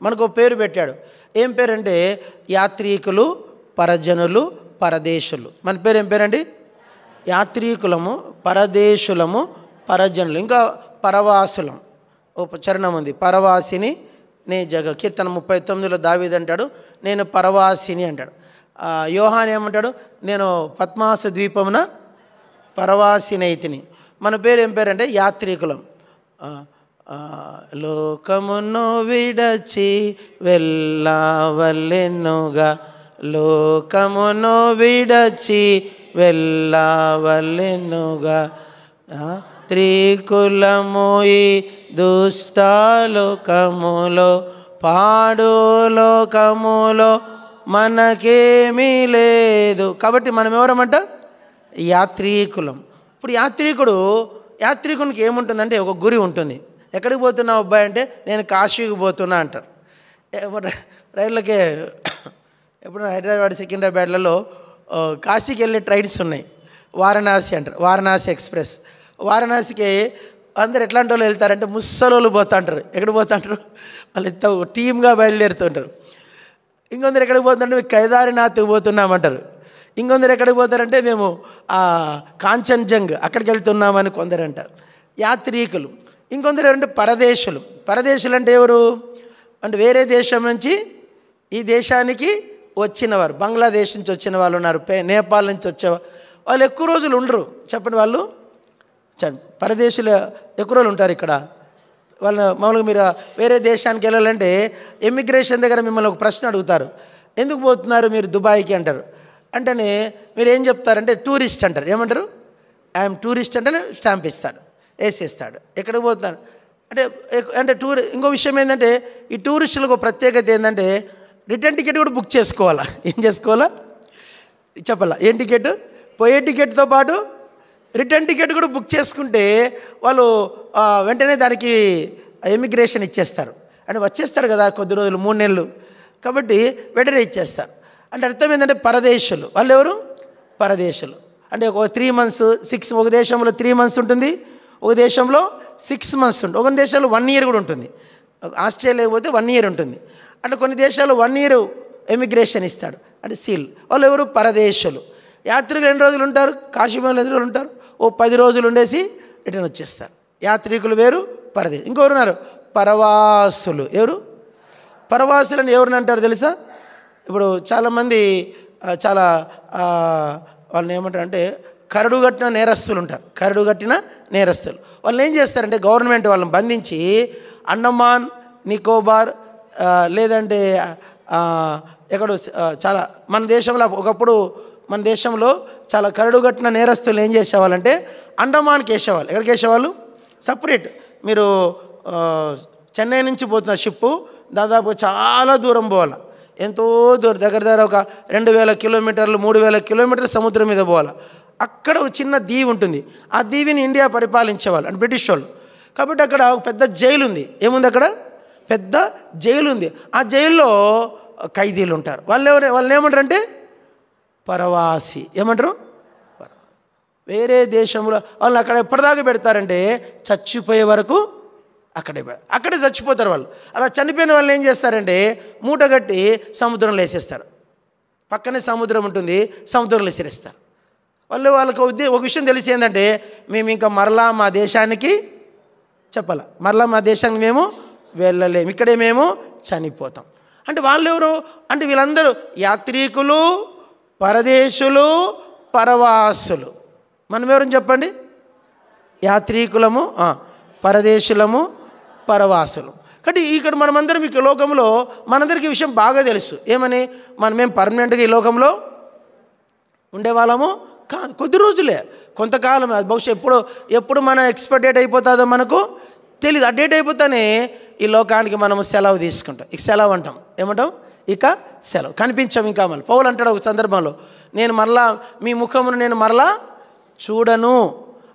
మనకు పేరు పెట్టాడు. ఏం పేరంటే యాత్రికులు, పరజనులు, పరదేశులు. మన పేరు ఏం పేరండి? యాత్రికులము, పరదేశులము, పరజనులు, ఇంకా పరవాసులం. ఓ చరణం ఉంది, పరవాసిని నే జగ. కీర్తన 39లో దావీదు అంటాడు, నేను పరవాసిని అంటాడు. యోహాన్ ఏమంటాడు? నేను పద్మాస ద్వీపమున పరవాసినైతిని. మన పేరు ఏం పేరంటే యాత్రికులం. లోకమును విడచి వెళ్ళవలెనుగా, లోకమును విడచి వెళ్ళవలెనుగా, త్రికులము ఈ దుష్టలోకములో, పాడు లోకములో మనకేమీ లేదు. కాబట్టి మనం ఎవరమంట? యాత్రికులం. ఇప్పుడు యాత్రికునికి ఏముంటుందంటే ఒక గురి ఉంటుంది. ఎక్కడికి పోతున్నావు అబ్బాయి అంటే నేను కాశీకి పోతున్నా అంటారు. రైళ్ళకే ఎప్పుడు హైదరాబాద్ సికింద్రాబాద్లలో కాశీకి వెళ్ళే ట్రైన్స్ ఉన్నాయి. వారణాసి అంటారు, వారణాసి ఎక్స్ప్రెస్. వారణాసికి అందరు ఎట్లాంటి వాళ్ళు వెళ్తారంటే ముసలోళ్ళు పోతుంటారు. ఎక్కడ పోతుంటారు? వాళ్ళు ఎంత టీమ్గా బయలుదేరుతుంటారు. ఇంకొందరు ఎక్కడికి పోతుంటే మేము కేదార్నాథ్కి పోతున్నామంటారు. ఇంకొందరు ఎక్కడికి పోతారంటే మేము కాంచన్జంగ్ అక్కడికి వెళ్తున్నామని కొందరు అంటారు. యాత్రికులు. ఇంకొందరు ఎవరంటే పరదేశులు. పరదేశులు అంటే ఎవరు అంటే వేరే దేశం నుంచి ఈ దేశానికి వచ్చినవారు. బంగ్లాదేశ్ నుంచి వచ్చిన వాళ్ళు ఉన్నారు, నేపాల్ నుంచి వచ్చేవారు. వాళ్ళు ఎక్కువ రోజులు ఉండరు. చెప్పండి, వాళ్ళు పరదేశులు ఎక్కువ రోజులు ఉంటారు ఇక్కడ. వాళ్ళు మామూలుగా మీరు వేరే దేశానికి వెళ్ళాలంటే ఇమ్మిగ్రేషన్ దగ్గర మిమ్మల్ని ఒక ప్రశ్న అడుగుతారు, ఎందుకు పోతున్నారు మీరు దుబాయ్కి అంటారు. అంటేనే మీరు ఏం చెప్తారంటే టూరిస్ట్ అంటారు. ఏమంటారు? ఐఎమ్ టూరిస్ట్ అంటేనే స్టాంప్ ఇస్తాడు, వేసేస్తాడు. ఎక్కడికి పోతున్నారు అంటే ఇంకో విషయం ఏంటంటే ఈ టూరిస్టులకు ప్రత్యేకత ఏంటంటే రిటర్న్ టికెట్ కూడా బుక్ చేసుకోవాలా. ఏం చేసుకోవాలా చెప్పాలా? ఏం టికెట్? పోయే టికెట్తో పాటు రిటర్న్ టికెట్ కూడా బుక్ చేసుకుంటే వాళ్ళు వెంటనే దానికి ఇమిగ్రేషన్ ఇచ్చేస్తారు. అంటే వచ్చేస్తారు కదా కొద్ది రోజులు, 3 నెలలు, కాబట్టి వెంటనే ఇచ్చేస్తారు. అంటే అర్థం ఏంటంటే పరదేశులు. వాళ్ళు ఎవరు? పరదేశులు. అంటే ఒక 3 months 6, ఒక దేశంలో 3 months ఉంటుంది, ఒక దేశంలో 6 months ఉంటుంది, ఒక దేశంలో 1 year కూడా ఉంటుంది. ఆస్ట్రేలియా పోతే 1 year ఉంటుంది. అంటే కొన్ని దేశాల్లో 1 year ఎమిగ్రేషన్ ఇస్తాడు, అంటే సీల్. వాళ్ళు ఎవరు? పరదేశులు. యాత్రికులు ఎన్ని రోజులు ఉంటారు? కాశీమలో ఎన్ని రోజులు ఉంటారు? ఓ 10 రోజులు ఉండేసి రిటర్న్ వచ్చేస్తారు. యాత్రికులు వేరు, పరదేశం. ఇంకెవరు ఉన్నారు? పరవాసులు. ఎవరు? పరవాసులని ఎవరిని అంటారు తెలుసా? ఇప్పుడు చాలామంది వాళ్ళని ఏమంటారు అంటే కరడుగట్టిన నేరస్తులు ఉంటారు. కరడుగట్టిన నేరస్తులు వాళ్ళు ఏం చేస్తారంటే గవర్నమెంట్ వాళ్ళని బంధించి అండమాన్ నికోబార్ లేదంటే ఎక్కడో చాలా మన దేశంలో ఒకప్పుడు మన దేశంలో చాలా కరడుగట్టిన నేరస్తులు ఏం చేసేవాళ్ళంటే అండమాన్కి వేసేవాళ్ళు. ఎక్కడికి వేసేవాళ్ళు? సపరేట్. మీరు చెన్నై నుంచి పోతున్న షిప్పు దాదాపు చాలా దూరం పోవాలి, ఎంతో దూరం, దగ్గర ఒక 2000 కిలోమీటర్లు 3000 కిలోమీటర్లు సముద్రం మీద పోవాలి. అక్కడ ఒక చిన్న దీవి ఉంటుంది. ఆ దీవిని ఇండియా పరిపాలించేవాళ్ళు, అంటే బ్రిటిష్ వాళ్ళు. కాబట్టి అక్కడ ఒక పెద్ద జైలు ఉంది. ఏముంది అక్కడ? పెద్ద జైలు ఉంది. ఆ జైల్లో ఖైదీలు ఉంటారు. వాళ్ళని ఏమంటారు అంటే పరవాసి. ఏమంటారు? వేరే దేశంలో వాళ్ళని అక్కడ ఎప్పటిదాకా పెడతారంటే చచ్చిపోయే వరకు అక్కడే చచ్చిపోతారు వాళ్ళు. అలా చనిపోయిన వాళ్ళని ఏం చేస్తారంటే మూట కట్టి సముద్రంలో వేసేస్తారు. పక్కనే సముద్రం ఉంటుంది, సముద్రంలో విసిరేస్తారు. వాళ్ళకి ఒక విషయం తెలిసి ఏంటంటే మేము ఇంకా మరలా మా దేశానికి మరలా మా దేశానికి మేము వెళ్ళలేము, ఇక్కడే మేము చనిపోతాం. అంటే వాళ్ళు ఎవరు అంటే వీళ్ళందరూ యాత్రికులు, పరదేశులు, పరవాసులు. మనం ఎవరని చెప్పండి? యాత్రికులము, పరదేశులము, పరవాసులు. కాబట్టి ఇక్కడ మనమందరం ఈ లోకంలో మనందరికీ విషయం బాగా తెలుసు. ఏమని? మనమేం పర్మనెంట్గా ఈ లోకంలో ఉండేవాళ్ళము కాదు, కొద్ది రోజులే, కొంతకాలం. అది బహుశా ఎప్పుడు మన ఎక్స్పైర్ డేట్ అయిపోతుందో మనకు తెలియదు. ఆ డేట్ అయిపోతానే ఈ లోకానికి మనము సెలవు తీసుకుంటాం. ఇక సెలవు అంటాం. ఏమంటాం? ఇక సెలవు. కనిపించాం ఇంకా. మళ్ళీ పౌలు అంటాడు ఒక సందర్భంలో, నేను మరలా మీ ముఖమును నేను మరలా చూడను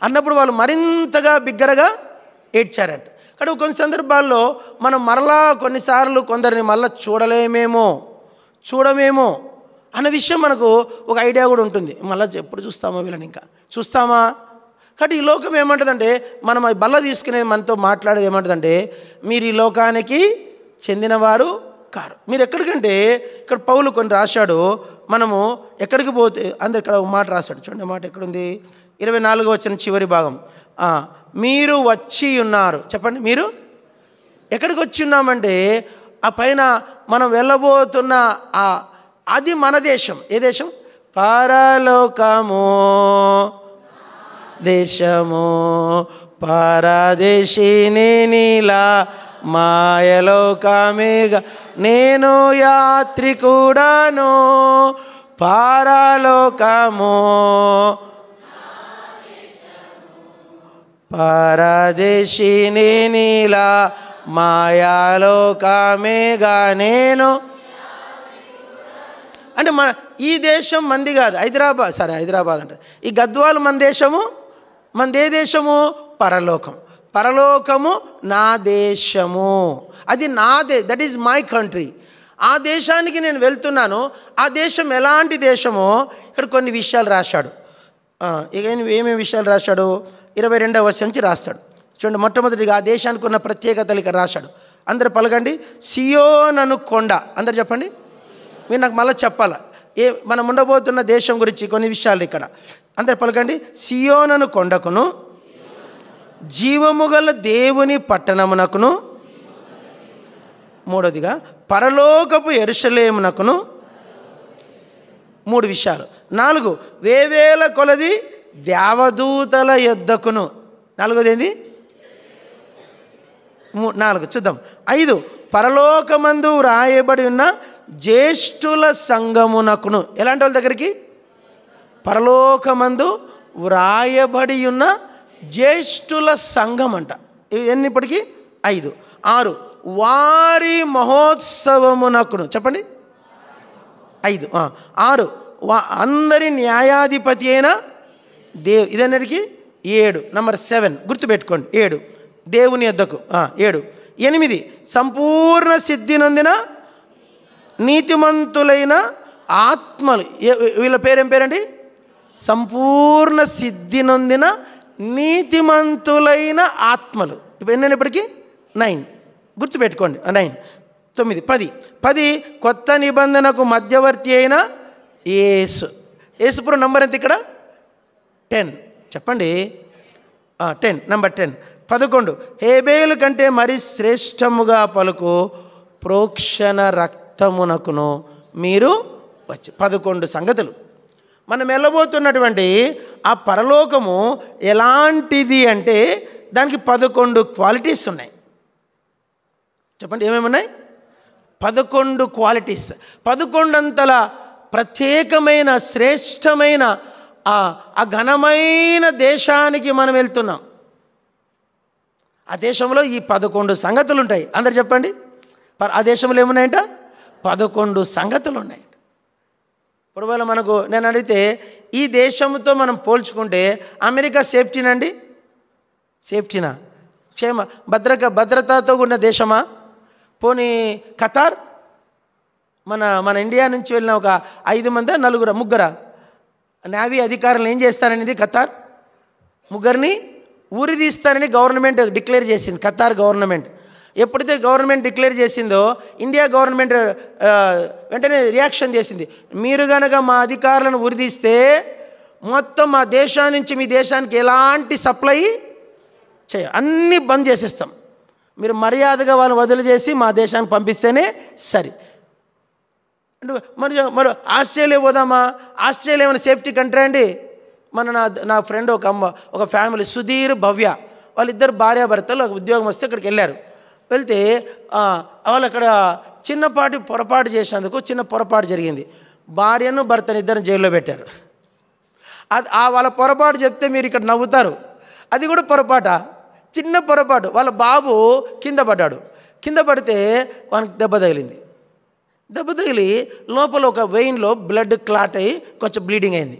అన్నప్పుడు వాళ్ళు మరింతగా బిగ్గరగా ఏడ్చారంట. కానీ కొన్ని సందర్భాల్లో మనం మరలా కొన్నిసార్లు కొందరిని మళ్ళీ చూడమేమో అన్న విషయం మనకు ఒక ఐడియా కూడా ఉంటుంది. మళ్ళీ ఎప్పుడు చూస్తామో వీళ్ళని, ఇంకా చూస్తామా? కాబట్టి ఈ లోకం ఏమంటుందంటే మనం బల్ల తీసుకునేది మనతో మాట్లాడేది ఏమంటుందంటే మీరు ఈ లోకానికి చెందినవారు కారు. మీరు ఎక్కడికంటే ఇక్కడ పౌలు కొన్ని రాశాడు, మనము ఎక్కడికి పోతే అందరు ఇక్కడ ఒక మాట రాశాడు చూడండి. మాట ఎక్కడుంది? 24వ వచనం చివరి భాగం. మీరు వచ్చి ఉన్నారు. చెప్పండి, మీరు ఎక్కడికి వచ్చి ఉన్నామంటే ఆ పైన మనం వెళ్ళబోతున్న అది మన దేశం. ఏ దేశం? పరలోకము దేశము పరదేశిని నీలా మాయలోకమేగా నేను యాత్రికుడను పరలోకము పరదేశిని నీలా మాయాలోకమేగా నేను. అంటే మన ఈ దేశం మంది కాదు, హైదరాబాద్ అంటే ఈ గద్వాలు మన దేశము. మనది ఏ దేశము? పరలోకం. పరలోకము నా దేశము, అది దట్ ఈజ్ మై కంట్రీ. ఆ దేశానికి నేను వెళ్తున్నాను. ఆ దేశం ఎలాంటి దేశమో ఇక్కడ కొన్ని విషయాలు రాశాడు. ఏమేమి విషయాలు రాశాడు? 22వ వచనం నుంచి రాస్తాడు చూడండి. మొట్టమొదటిగా ఆ దేశానికి ఉన్న ప్రత్యేకతలు ఇక్కడ రాశాడు. అందరు పలకండి, సియోనను కొండ. అందరు చెప్పండి, మీరు నాకు మళ్ళీ చెప్పాలా మనం ఉండబోతున్న దేశం గురించి కొన్ని విషయాలు ఇక్కడ. అందరు పలకండి, సియోనను కొండకును జీవముగల దేవుని పట్టణమునకును, మూడోదిగా పరలోకపు యెరూషలేమునకును. 3 విషయాలు. 4 వేవేల కొలది దేవదూతల యొద్దకును. 4వది ఏంది? 4 చూద్దాం. 5 పరలోకమందు వ్రాయబడి ఉన్న జ్యేష్ఠుల సంఘమునకును. ఎలాంటి వాళ్ళ దగ్గరికి? పరలోకమందు వ్రాయబడి ఉన్న జ్యేష్ఠుల సంఘం అంట. ఎన్నిప్పటికీ? 5. 6 వారి మహోత్సవమునకును. చెప్పండి. 5. 6 అందరి న్యాయాధిపతి అయిన ఇదన్నిటికీ 7. నంబర్ 7 గుర్తుపెట్టుకోండి. 7 దేవుని యొద్దకు. 7. 8 సంపూర్ణ సిద్ధి నొందిన నీతిమంతులైన ఆత్మలు. వీళ్ళ పేరేం పేరండి? సంపూర్ణ సిద్ధి నొందిన నీతిమంతులైన ఆత్మలు. ఇప్పుడు ఎన్నైనప్పటికీ 9 గుర్తుపెట్టుకోండి. 9. 9. 10 కొత్త నిబంధనకు మధ్యవర్తి అయిన యేసు. యేసుపురం నంబర్ ఎంత ఇక్కడ? 10. చెప్పండి. 10. నంబర్ 10. 11 హేబేలు కంటే మరి శ్రేష్టముగా పలుకు ప్రోక్షణ రక్తమునకును మీరు వచ్చి. 11 సంగతులు. మనం వెళ్ళబోతున్నటువంటి ఆ పరలోకము ఎలాంటిది అంటే దానికి 11 క్వాలిటీస్ ఉన్నాయి. చెప్పండి, ఏమేమి ఉన్నాయి? 11 క్వాలిటీస్. 11 అంతల ప్రత్యేకమైన శ్రేష్టమైన ఆ ఘనమైన దేశానికి మనం వెళ్తున్నాం. ఆ దేశంలో ఈ 11 సంగతులు ఉంటాయి. అందరు చెప్పండి. ఆ దేశంలో ఏమున్నాయంట? 11 సంగతులు ఉన్నాయి. ఇప్పుడు వేళ మనకు నేను అడిగితే ఈ దేశంతో మనం పోల్చుకుంటే అమెరికా సేఫ్టీనండి? సేఫ్టీనా? భద్రతతో ఉన్న దేశమా? పోనీ ఖతార్? మన ఇండియా నుంచి వెళ్ళిన ఒక 5 మంది 4 నేవీ అధికారులు ఏం చేస్తారనేది ఖతార్ 3 ఊరి తీస్తారని గవర్నమెంట్ డిక్లేర్ చేసింది. ఖతార్ గవర్నమెంట్ ఎప్పుడైతే గవర్నమెంట్ డిక్లేర్ చేసిందో ఇండియా గవర్నమెంట్ వెంటనే రియాక్షన్ చేసింది. మీరు కనుక మా అధికారులను ఉరిదీస్తే మొత్తం మా దేశం నుంచి మీ దేశానికి ఎలాంటి సప్లై అన్నీ బంద్ చేసేస్తాం. మీరు మర్యాదగా వాళ్ళని వదిలిచేసి మా దేశానికి పంపిస్తేనే సరి. మరి ఆస్ట్రేలియా పోదామా? ఆస్ట్రేలియా ఏమైనా సేఫ్టీ కంట్రీ అండి? నా ఫ్రెండ్ ఒక ఫ్యామిలీ సుధీర్ భవ్య వాళ్ళిద్దరు భార్యాభర్తలు ఉద్యోగం వస్తే అక్కడికి వెళ్ళారు. వెళ్తే వాళ్ళు అక్కడ చిన్నపాటి పొరపాటు చేసినందుకు చిన్న పొరపాటు జరిగింది. భార్యను భర్తను ఇద్దరిని జైల్లో పెట్టారు. వాళ్ళ పొరపాటు చెప్తే మీరు ఇక్కడ నవ్వుతారు. అది కూడా పొరపాట, చిన్న పొరపాటు. వాళ్ళ బాబు కింద పడ్డాడు. కింద పడితే వానికి దెబ్బ తగిలింది. దెబ్బ తగిలి లోపల ఒక వెయిన్లో బ్లడ్ క్లాట్ అయ్యి కొంచెం బ్లీడింగ్ అయింది.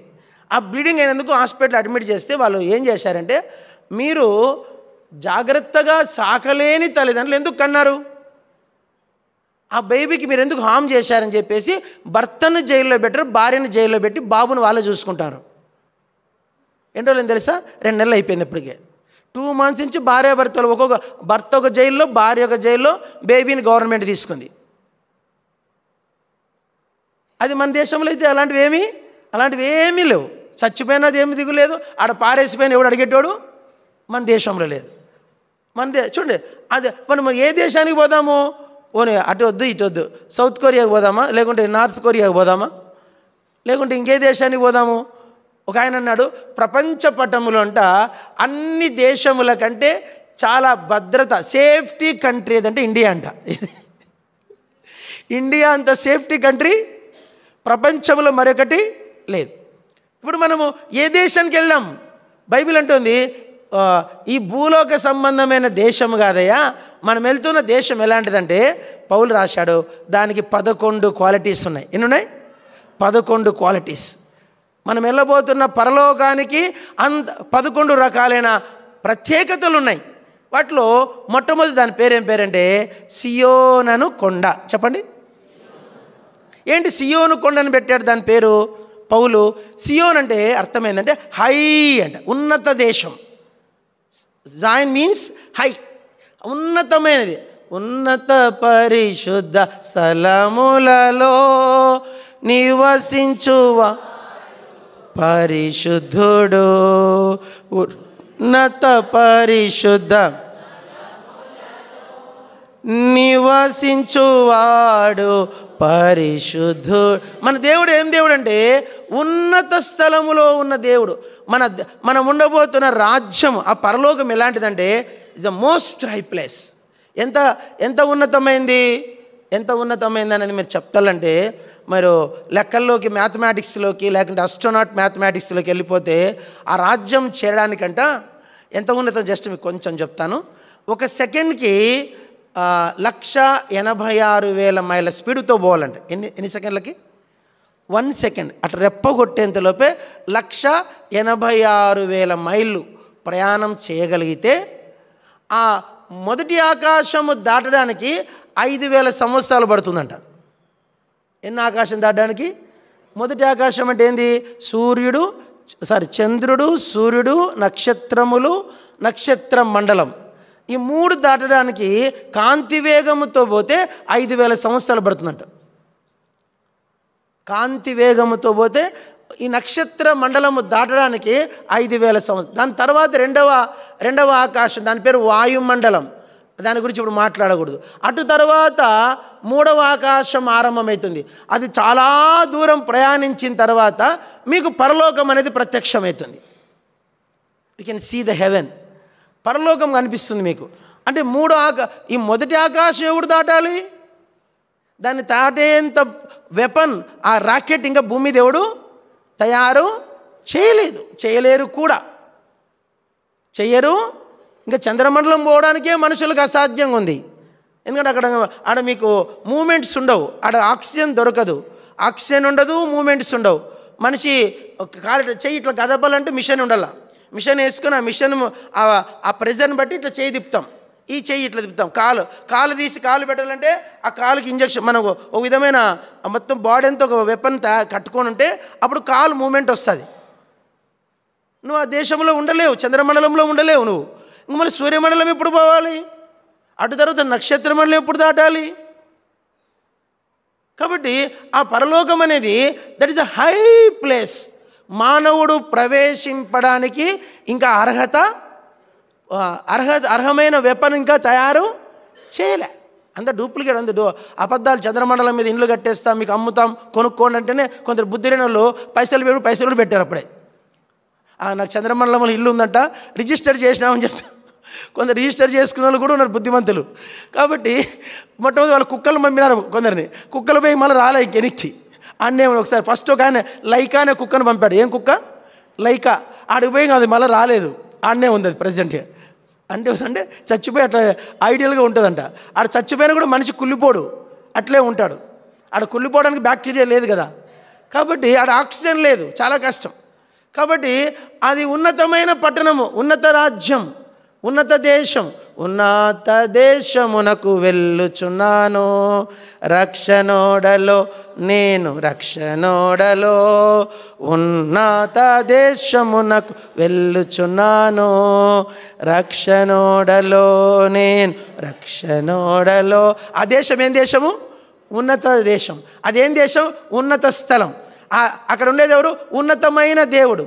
ఆ బ్లీడింగ్ అయినందుకు హాస్పిటల్ అడ్మిట్ చేస్తే వాళ్ళు ఏం చేశారంటే, మీరు జాగ్రత్తగా సాకలేని తల్లిదండ్రులు ఎందుకు కన్నారు? ఆ బేబీకి మీరు ఎందుకు హామ్ చేశారని చెప్పేసి భర్తను జైల్లో పెట్టారు, భార్యను జైల్లో పెట్టి బాబును వాళ్ళే చూసుకుంటారు. ఎన్ని రోజులు తెలుసా? 2 నెలలు అయిపోయింది. ఇప్పటికే 2 months నుంచి భార్యాభర్తలు ఒక్కొక్క భర్త ఒక జైల్లో, భార్య ఒక జైల్లో, బేబీని గవర్నమెంట్ తీసుకుంది. అది మన దేశంలో అయితే అలాంటివి ఏమీ లేవు. చచ్చిపోయినది ఏమి దిగులేదు, ఆడ పారేసిపోయిన ఎవడు అడిగేటోడు మన దేశంలో లేదు. చూడండి, అది మనం ఏ దేశానికి పోదాము, పోనీ అటు వద్దు ఇటు వద్దు, సౌత్ కొరియాకి పోదామా, లేకుంటే నార్త్ కొరియాకి పోదామా, లేకుంటే ఇంకే దేశానికి పోదాము? ఒక ఆయన అన్నాడు, ప్రపంచ పటములో అంట అన్ని దేశముల కంటే చాలా భద్రత, సేఫ్టీ కంట్రీ ఏదంటే ఇండియా అంట. ఇండియా అంత సేఫ్టీ కంట్రీ ప్రపంచంలో మరొకటి లేదు. ఇప్పుడు మనము ఏ దేశానికి వెళ్ళాం? బైబిల్ అంటుంది ఈ భూలోక సంబంధమైన దేశం కాదయ్యా, మనం వెళ్తున్న దేశం ఎలాంటిదంటే, పౌలు రాశాడు, దానికి 11 క్వాలిటీస్ ఉన్నాయి. ఎన్ని ఉన్నాయి? 11 క్వాలిటీస్. మనం వెళ్ళబోతున్న పరలోకానికి 11 రకాలైన ప్రత్యేకతలు ఉన్నాయి. వాటిలో మొట్టమొదటి దాని పేరేం పేరంటే సియోను కొండ. చెప్పండి, ఏంటి సియోను కొండని పెట్టాడు దాని పేరు పౌలు? సియోన్ అంటే అర్థం ఏంటంటే హై అంట, ఉన్నత దేశం. జాయిన్ మీన్స్ హై, ఉన్నతమైనది. ఉన్నత పరిశుద్ధ స్థలములలో నివసించువా పరిశుద్ధుడు, ఉన్నత పరిశుద్ధ నివసించువాడు పరిశుద్ధుడు. మన దేవుడు ఏం దేవుడు అంటే ఉన్నత స్థలములో ఉన్న దేవుడు. మనం ఉండబోతున్న రాజ్యం, ఆ పరలోకం ఎలాంటిదంటే is the most high place. ఎంత ఉన్నతమైంది అనేది మీరు చెప్పాలంటే, మీరు లెక్కల్లోకి, మ్యాథమెటిక్స్లోకి, లేకుంటే అస్ట్రోనాట్ మ్యాథమెటిక్స్లోకి వెళ్ళిపోతే ఆ రాజ్యం చేరడానికంట ఎంత ఉన్నతం జస్ట్ మీకు కొంచెం చెప్తాను. ఒక సెకండ్కి 1,86,000 మైళ్ళ స్పీడ్తో పోవాలంట. ఎన్ని సెకండ్లకి? 1 సెకండ్. అట్లా రెప్ప కొట్టేంతలోపే 1,86,000 మైళ్ళు ప్రయాణం చేయగలిగితే ఆ మొదటి ఆకాశము దాటడానికి 5,000 సంవత్సరాలు పడుతుందంట. ఎన్ని ఆకాశం దాటడానికి? మొదటి ఆకాశం అంటే ఏంది? చంద్రుడు, సూర్యుడు, నక్షత్రములు, నక్షత్ర మండలం, ఈ 3 దాటడానికి కాంతి వేగముతో పోతే 5,000 సంవత్సరాలు పడుతుందంట. కాంతి వేగముతో పోతే ఈ నక్షత్ర మండలము దాటడానికి 5,000 సంవత్సరాలు. దాని తర్వాత రెండవ ఆకాశం, దాని పేరు వాయుమండలం. దాని గురించి ఇప్పుడు మాట్లాడకూడదు. అటు తర్వాత 3వ ఆకాశం ఆరంభమవుతుంది. అది చాలా దూరం ప్రయాణించిన తర్వాత మీకు పరలోకం అనేది ప్రత్యక్షమవుతుంది. You can see the heaven. పరలోకం కనిపిస్తుంది మీకు. అంటే ఈ మొదటి ఆకాశం ఎవడు దాటాలి? దాన్ని దాటేంత వెపన్, ఆ రాకెట్ ఇంకా భూమి దేవుడు తయారు చేయలేరు కూడా. చెయ్యరు. ఇంకా చంద్రమండలం పోవడానికే మనుషులకు అసాధ్యంగా ఉంది. ఎందుకంటే ఆడ మీకు మూమెంట్స్ ఉండవు, ఆడ ఆక్సిజన్ దొరకదు, ఆక్సిజన్ ఉండదు, మూమెంట్స్ ఉండవు. మనిషి చెయ్యి ఇట్లా కదపాలంటే మిషన్ ఉండాల. మిషన్ వేసుకొని ఆ మిషన్ ఆ ప్రెజర్ని బట్టి ఇట్లా చేయి తిప్పుతాం, ఈ చెయ్యి ఇట్లా తిప్పుతాం. కాలు తీసి కాలు పెట్టాలంటే ఆ కాలుకి ఇంజక్షన్, మనకు ఒక విధమైన మొత్తం బాడీ అంతా ఒక వెపన్ కట్టుకొని ఉంటే అప్పుడు కాలు మూమెంట్ వస్తుంది. నువ్వు ఆ దేశంలో ఉండలేవు, చంద్రమండలంలో ఉండలేవు నువ్వు. ఇంక మళ్ళీ సూర్యమండలం ఎప్పుడు పోవాలి? అటు తర్వాత నక్షత్ర మండలం ఎప్పుడు దాటాలి? కాబట్టి ఆ పరలోకం అనేది that is a high place. మానవుడు ప్రవేశింపడానికి ఇంకా అర్హమైన వెపన్ ఇంకా తయారు చేయలే. అంత డూప్లికేట్, అబద్ధాలు. చంద్రమండలం మీద ఇండ్లు కట్టేస్తాం, మీకు అమ్ముతాం, కొనుక్కోండి అంటేనే కొందరు బుద్ధి లేని వాళ్ళు పైసలు పెట్టారు. అప్పుడే నాకు చంద్రమండలంలో ఇల్లు ఉందంట, రిజిస్టర్ చేసినామని చెప్తా. కొందరు రిజిస్టర్ చేసుకున్న వాళ్ళు కూడా ఉన్నారు బుద్ధిమంతులు. కాబట్టి మొట్టమొదటి వాళ్ళు కుక్కలు పంపినారు కొందరిని. కుక్కలు పోయి మళ్ళీ రాలే ఇంకెనికి. అన్నే ఒకసారి ఫస్ట్ ఒక ఆయన లైకా అనే కుక్కను పంపాడు. ఏం కుక్క? లైకా. ఆడికి పోయి అది మళ్ళీ రాలేదు, ఆడనే ఉంది అది ప్రజెంట్గా. అంటే చచ్చిపోయి అట్లా ఐడియల్గా ఉంటుందంట. ఆడ చచ్చిపోయినా కూడా మనిషి కుళ్ళిపోడు, అట్లే ఉంటాడు. ఆడ కుళ్ళిపోవడానికి బ్యాక్టీరియా లేదు కదా, కాబట్టి ఆడ ఆక్సిజన్ లేదు, చాలా కష్టం. కాబట్టి అది ఉన్నతమైన పట్టణము, ఉన్నత రాజ్యం, ఉన్నత దేశం, ఉన్నత దేశమునకు వెళ్ళుచున్నాను. రక్షణోడలో నేను రక్షణోడలో ఉన్నత దేశమునకు వెళ్ళుచున్నాను. రక్షణోడలో నేను రక్షణోడలో. ఆ దేశం ఏం దేశము? ఉన్నత దేశం. అదేం దేశం? ఉన్నత స్థలం. అక్కడ ఉండేది ఎవరు? ఉన్నతమైన దేవుడు.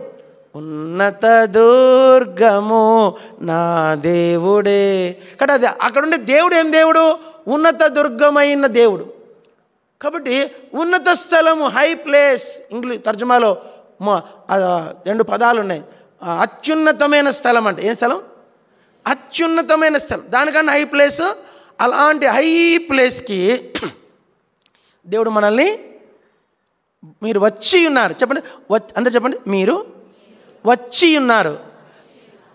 ఉన్నత దుర్గము నా దేవుడే. అక్కడ ఉండే దేవుడు ఏం దేవుడు? ఉన్నత దుర్గమైన దేవుడు. కాబట్టి ఉన్నత స్థలము, హై ప్లేస్. ఇంగ్లీష్ తర్జుమాలో 2 పదాలు ఉన్నాయి. అత్యున్నతమైన స్థలం అంటే ఏం స్థలం? అత్యున్నతమైన స్థలం. దానికన్నా హై ప్లేస్. అలాంటి హై ప్లేస్కి దేవుడు మనల్ని, మీరు వచ్చి ఉన్నారు. చెప్పండి, అందరూ చెప్పండి, మీరు వచ్చి ఉన్నారు.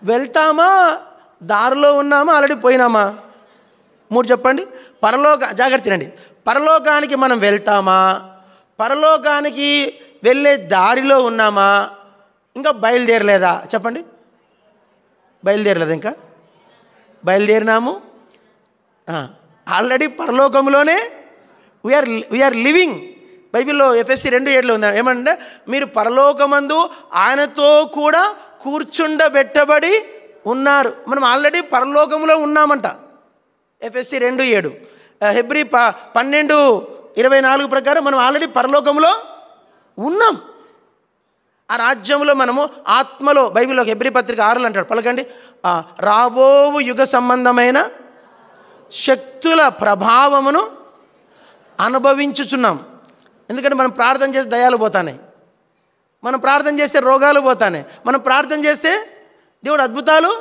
వెళ్తామా? దారిలో ఉన్నామా? ఆల్రెడీ పోయినామా? 3 చెప్పండి. జాగ్రత్త తినండి. పరలోకానికి మనం వెళ్తామా? పరలోకానికి వెళ్ళే దారిలో ఉన్నామా? ఇంకా బయలుదేరలేదా? చెప్పండి. బయలుదేరలేదు. ఇంకా బయలుదేరినాము. ఆల్రెడీ పరలోకంలోనే వీఆర్ లివింగ్. బైబిల్లో ఎఫెసీ 2:7 ఉంది. ఏమంటే మీరు పరలోకమందు ఆయనతో కూడా కూర్చుండబెట్టబడి ఉన్నారు. మనం ఆల్రెడీ పరలోకంలో ఉన్నామంట. ఎఫెసీ 2:7. హెబ్రీ 12:24 ప్రకారం మనం ఆల్రెడీ పరలోకంలో ఉన్నాం. ఆ రాజ్యంలో మనము ఆత్మలో, బైబిల్లో హెబ్రీ పత్రిక 6 అంటాడు. పలకండి. రాబోవు యుగ సంబంధమైన శక్తుల ప్రభావమును అనుభవించుచున్నాం. ఎందుకంటే మనం ప్రార్థన చేస్తే దయాలు పోతాయి, మనం ప్రార్థన చేస్తే రోగాలు పోతాయి, మనం ప్రార్థన చేస్తే దేవుడు అద్భుతాలు,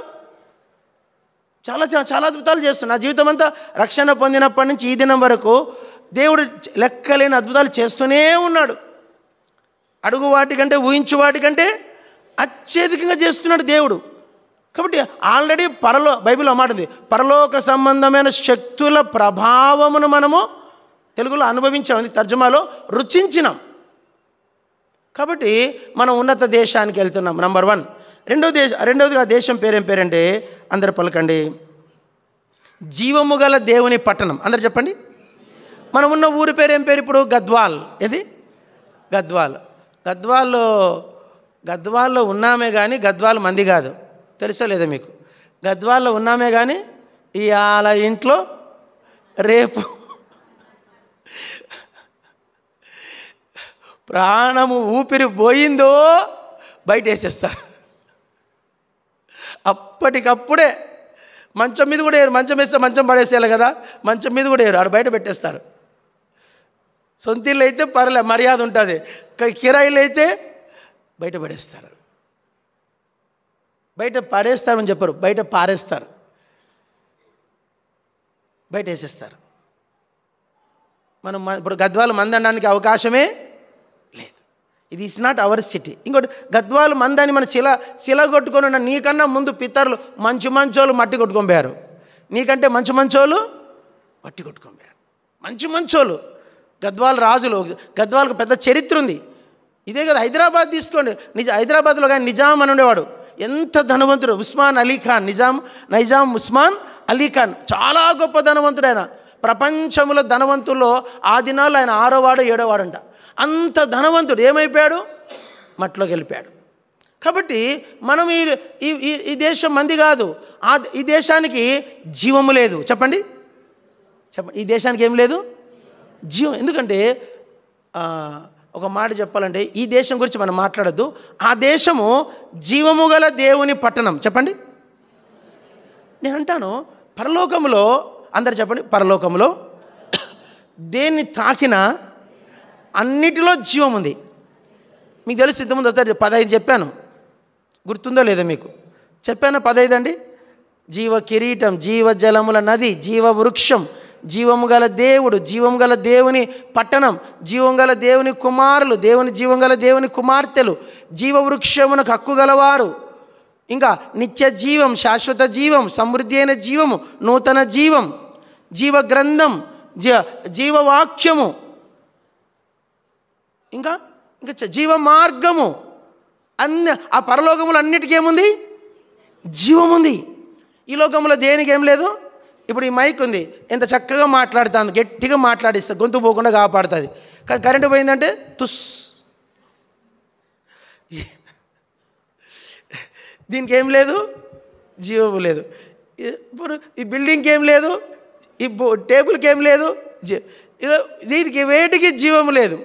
చాలా చాలా అద్భుతాలు చేస్తున్నాడు. నా జీవితం అంతా రక్షణ పొందినప్పటి నుంచి ఈ దినం వరకు దేవుడు లెక్కలేని అద్భుతాలు చేస్తూనే ఉన్నాడు. అడుగు వాటికంటే, ఊహించు వాటికంటే అత్యధికంగా చేస్తున్నాడు దేవుడు. కాబట్టి ఆల్రెడీ బైబిల్లో మాట ఉంది, పరలోక సంబంధమైన శక్తుల ప్రభావమును మనము తెలుగులో అనుభవించామని, తర్జుమాలో రుచించినాం. కాబట్టి మనం ఉన్నత దేశానికి వెళ్తున్నాం. నంబర్ 1. రెండవదిగా దేశం పేరేం పేరంటే, అందరు పలకండి, జీవము గల దేవుని పట్టణం. అందరు చెప్పండి. మనం ఉన్న ఊరి పేరేం పేరు? ఇప్పుడు గద్వాల్. ఏది? గద్వాల్. గద్వాల్లో ఉన్నామే కానీ గద్వాల్ మంది కాదు. తెలుసా లేదా మీకు? గద్వాల్లో ఉన్నామే కానీ ఇవాళ ఇంట్లో, రేపు ప్రాణము ఊపిరి పోయిందో బయట వేసేస్తారు. అప్పటికప్పుడే మంచం మీద కూడా వేయరు. మంచం వేస్తే మంచం పడేసేయాలి కదా, మంచం మీద కూడా వేయరు, ఆడ బయట పెట్టేస్తారు. సొంతిళ్ళు అయితే పర్లే, మర్యాద ఉంటుంది. కిరాయిలు అయితే బయట పడేస్తారు. బయట పారేస్తారని చెప్పరు, బయట పారేస్తారు, బయట వేసేస్తారు. మనం ఇప్పుడు గద్వాలు మంది అనడానికి అవకాశమే లేదు. ఇది ఇస్ నాట్ అవర్ సిటీ. ఇంకోటి, గద్వాలు మందని మన శిల కొట్టుకొని ఉన్న, నీకన్నా ముందు పితరులు మంచోళ్ళు మట్టి కొట్టుకొని పోయారు. నీకంటే మంచోళ్ళు మట్టి కొట్టుకొని పోయారు. మంచోళ్ళు గద్వాల రాజులు. గద్వాలకు పెద్ద చరిత్ర ఉంది. ఇదే కదా హైదరాబాద్ తీసుకోండి. హైదరాబాద్లో కానీ నిజాం అని ఉండేవాడు. ఎంత ధనవంతుడు! ఉస్మాన్ అలీ ఖాన్. నైజాం ఉస్మాన్ అలీ ఖాన్ చాలా గొప్ప ధనవంతుడు ఆయన. ప్రపంచంలో ధనవంతుల్లో ఆ దినాల్లో ఆయన 6వ వాడు 7వ వాడంట. అంత ధనవంతుడు ఏమైపోయాడు? మట్లోకి వెళ్ళిపోయాడు. కాబట్టి మనం ఈ దేశం మంది కాదు. ఈ దేశానికి జీవము లేదు. చెప్పండి. ఈ దేశానికి ఏం లేదు? జీవం. ఎందుకంటే ఒక మాట చెప్పాలంటే, ఈ దేశం గురించి మనం మాట్లాడద్దు. ఆ దేశము జీవము గల దేవుని పట్టణం. చెప్పండి. నేను అంటాను, పరలోకములో, అందరు చెప్పండి, పరలోకములో దేన్ని తాకినా అన్నిటిలో జీవం ఉంది. మీకు తెలుసు, ఇంతకుముందు ఒకసారి 15 చెప్పాను, గుర్తుందో లేదో మీకు? చెప్పాను 15 అండి. జీవ కిరీటం, జీవ జలముల నది, జీవ వృక్షం, జీవము గల దేవుడు, జీవం గల దేవుని పట్టణం, జీవం గల దేవుని కుమారులు, జీవం గల దేవుని కుమార్తెలు, జీవ వృక్షమునకు హక్కు గలవారు, ఇంకా నిత్య జీవం, శాశ్వత జీవం, సమృద్ధి అయిన జీవము, నూతన జీవం, జీవ గ్రంథం, జీవవాక్యము, ఇంకా జీవ మార్గము. ఆ పరలోకములు అన్నిటికీ ఏముంది? జీవం ఉంది. ఈ లోకంలో దేనికి ఏం లేదు. ఇప్పుడు ఈ మైక్ ఉంది, ఎంత చక్కగా మాట్లాడుతుంది, గట్టిగా మాట్లాడిస్తుంది, గొంతు పోకుండా కాపాడుతుంది. కానీ కరెంటు పోయిందంటే తుస్. దీనికి ఏం లేదు, జీవము లేదు. ఇప్పుడు ఈ బిల్డింగ్కి ఏం లేదు, ఈ టేబుల్కి ఏం లేదు, దీనికి వేటికి జీవము లేదు.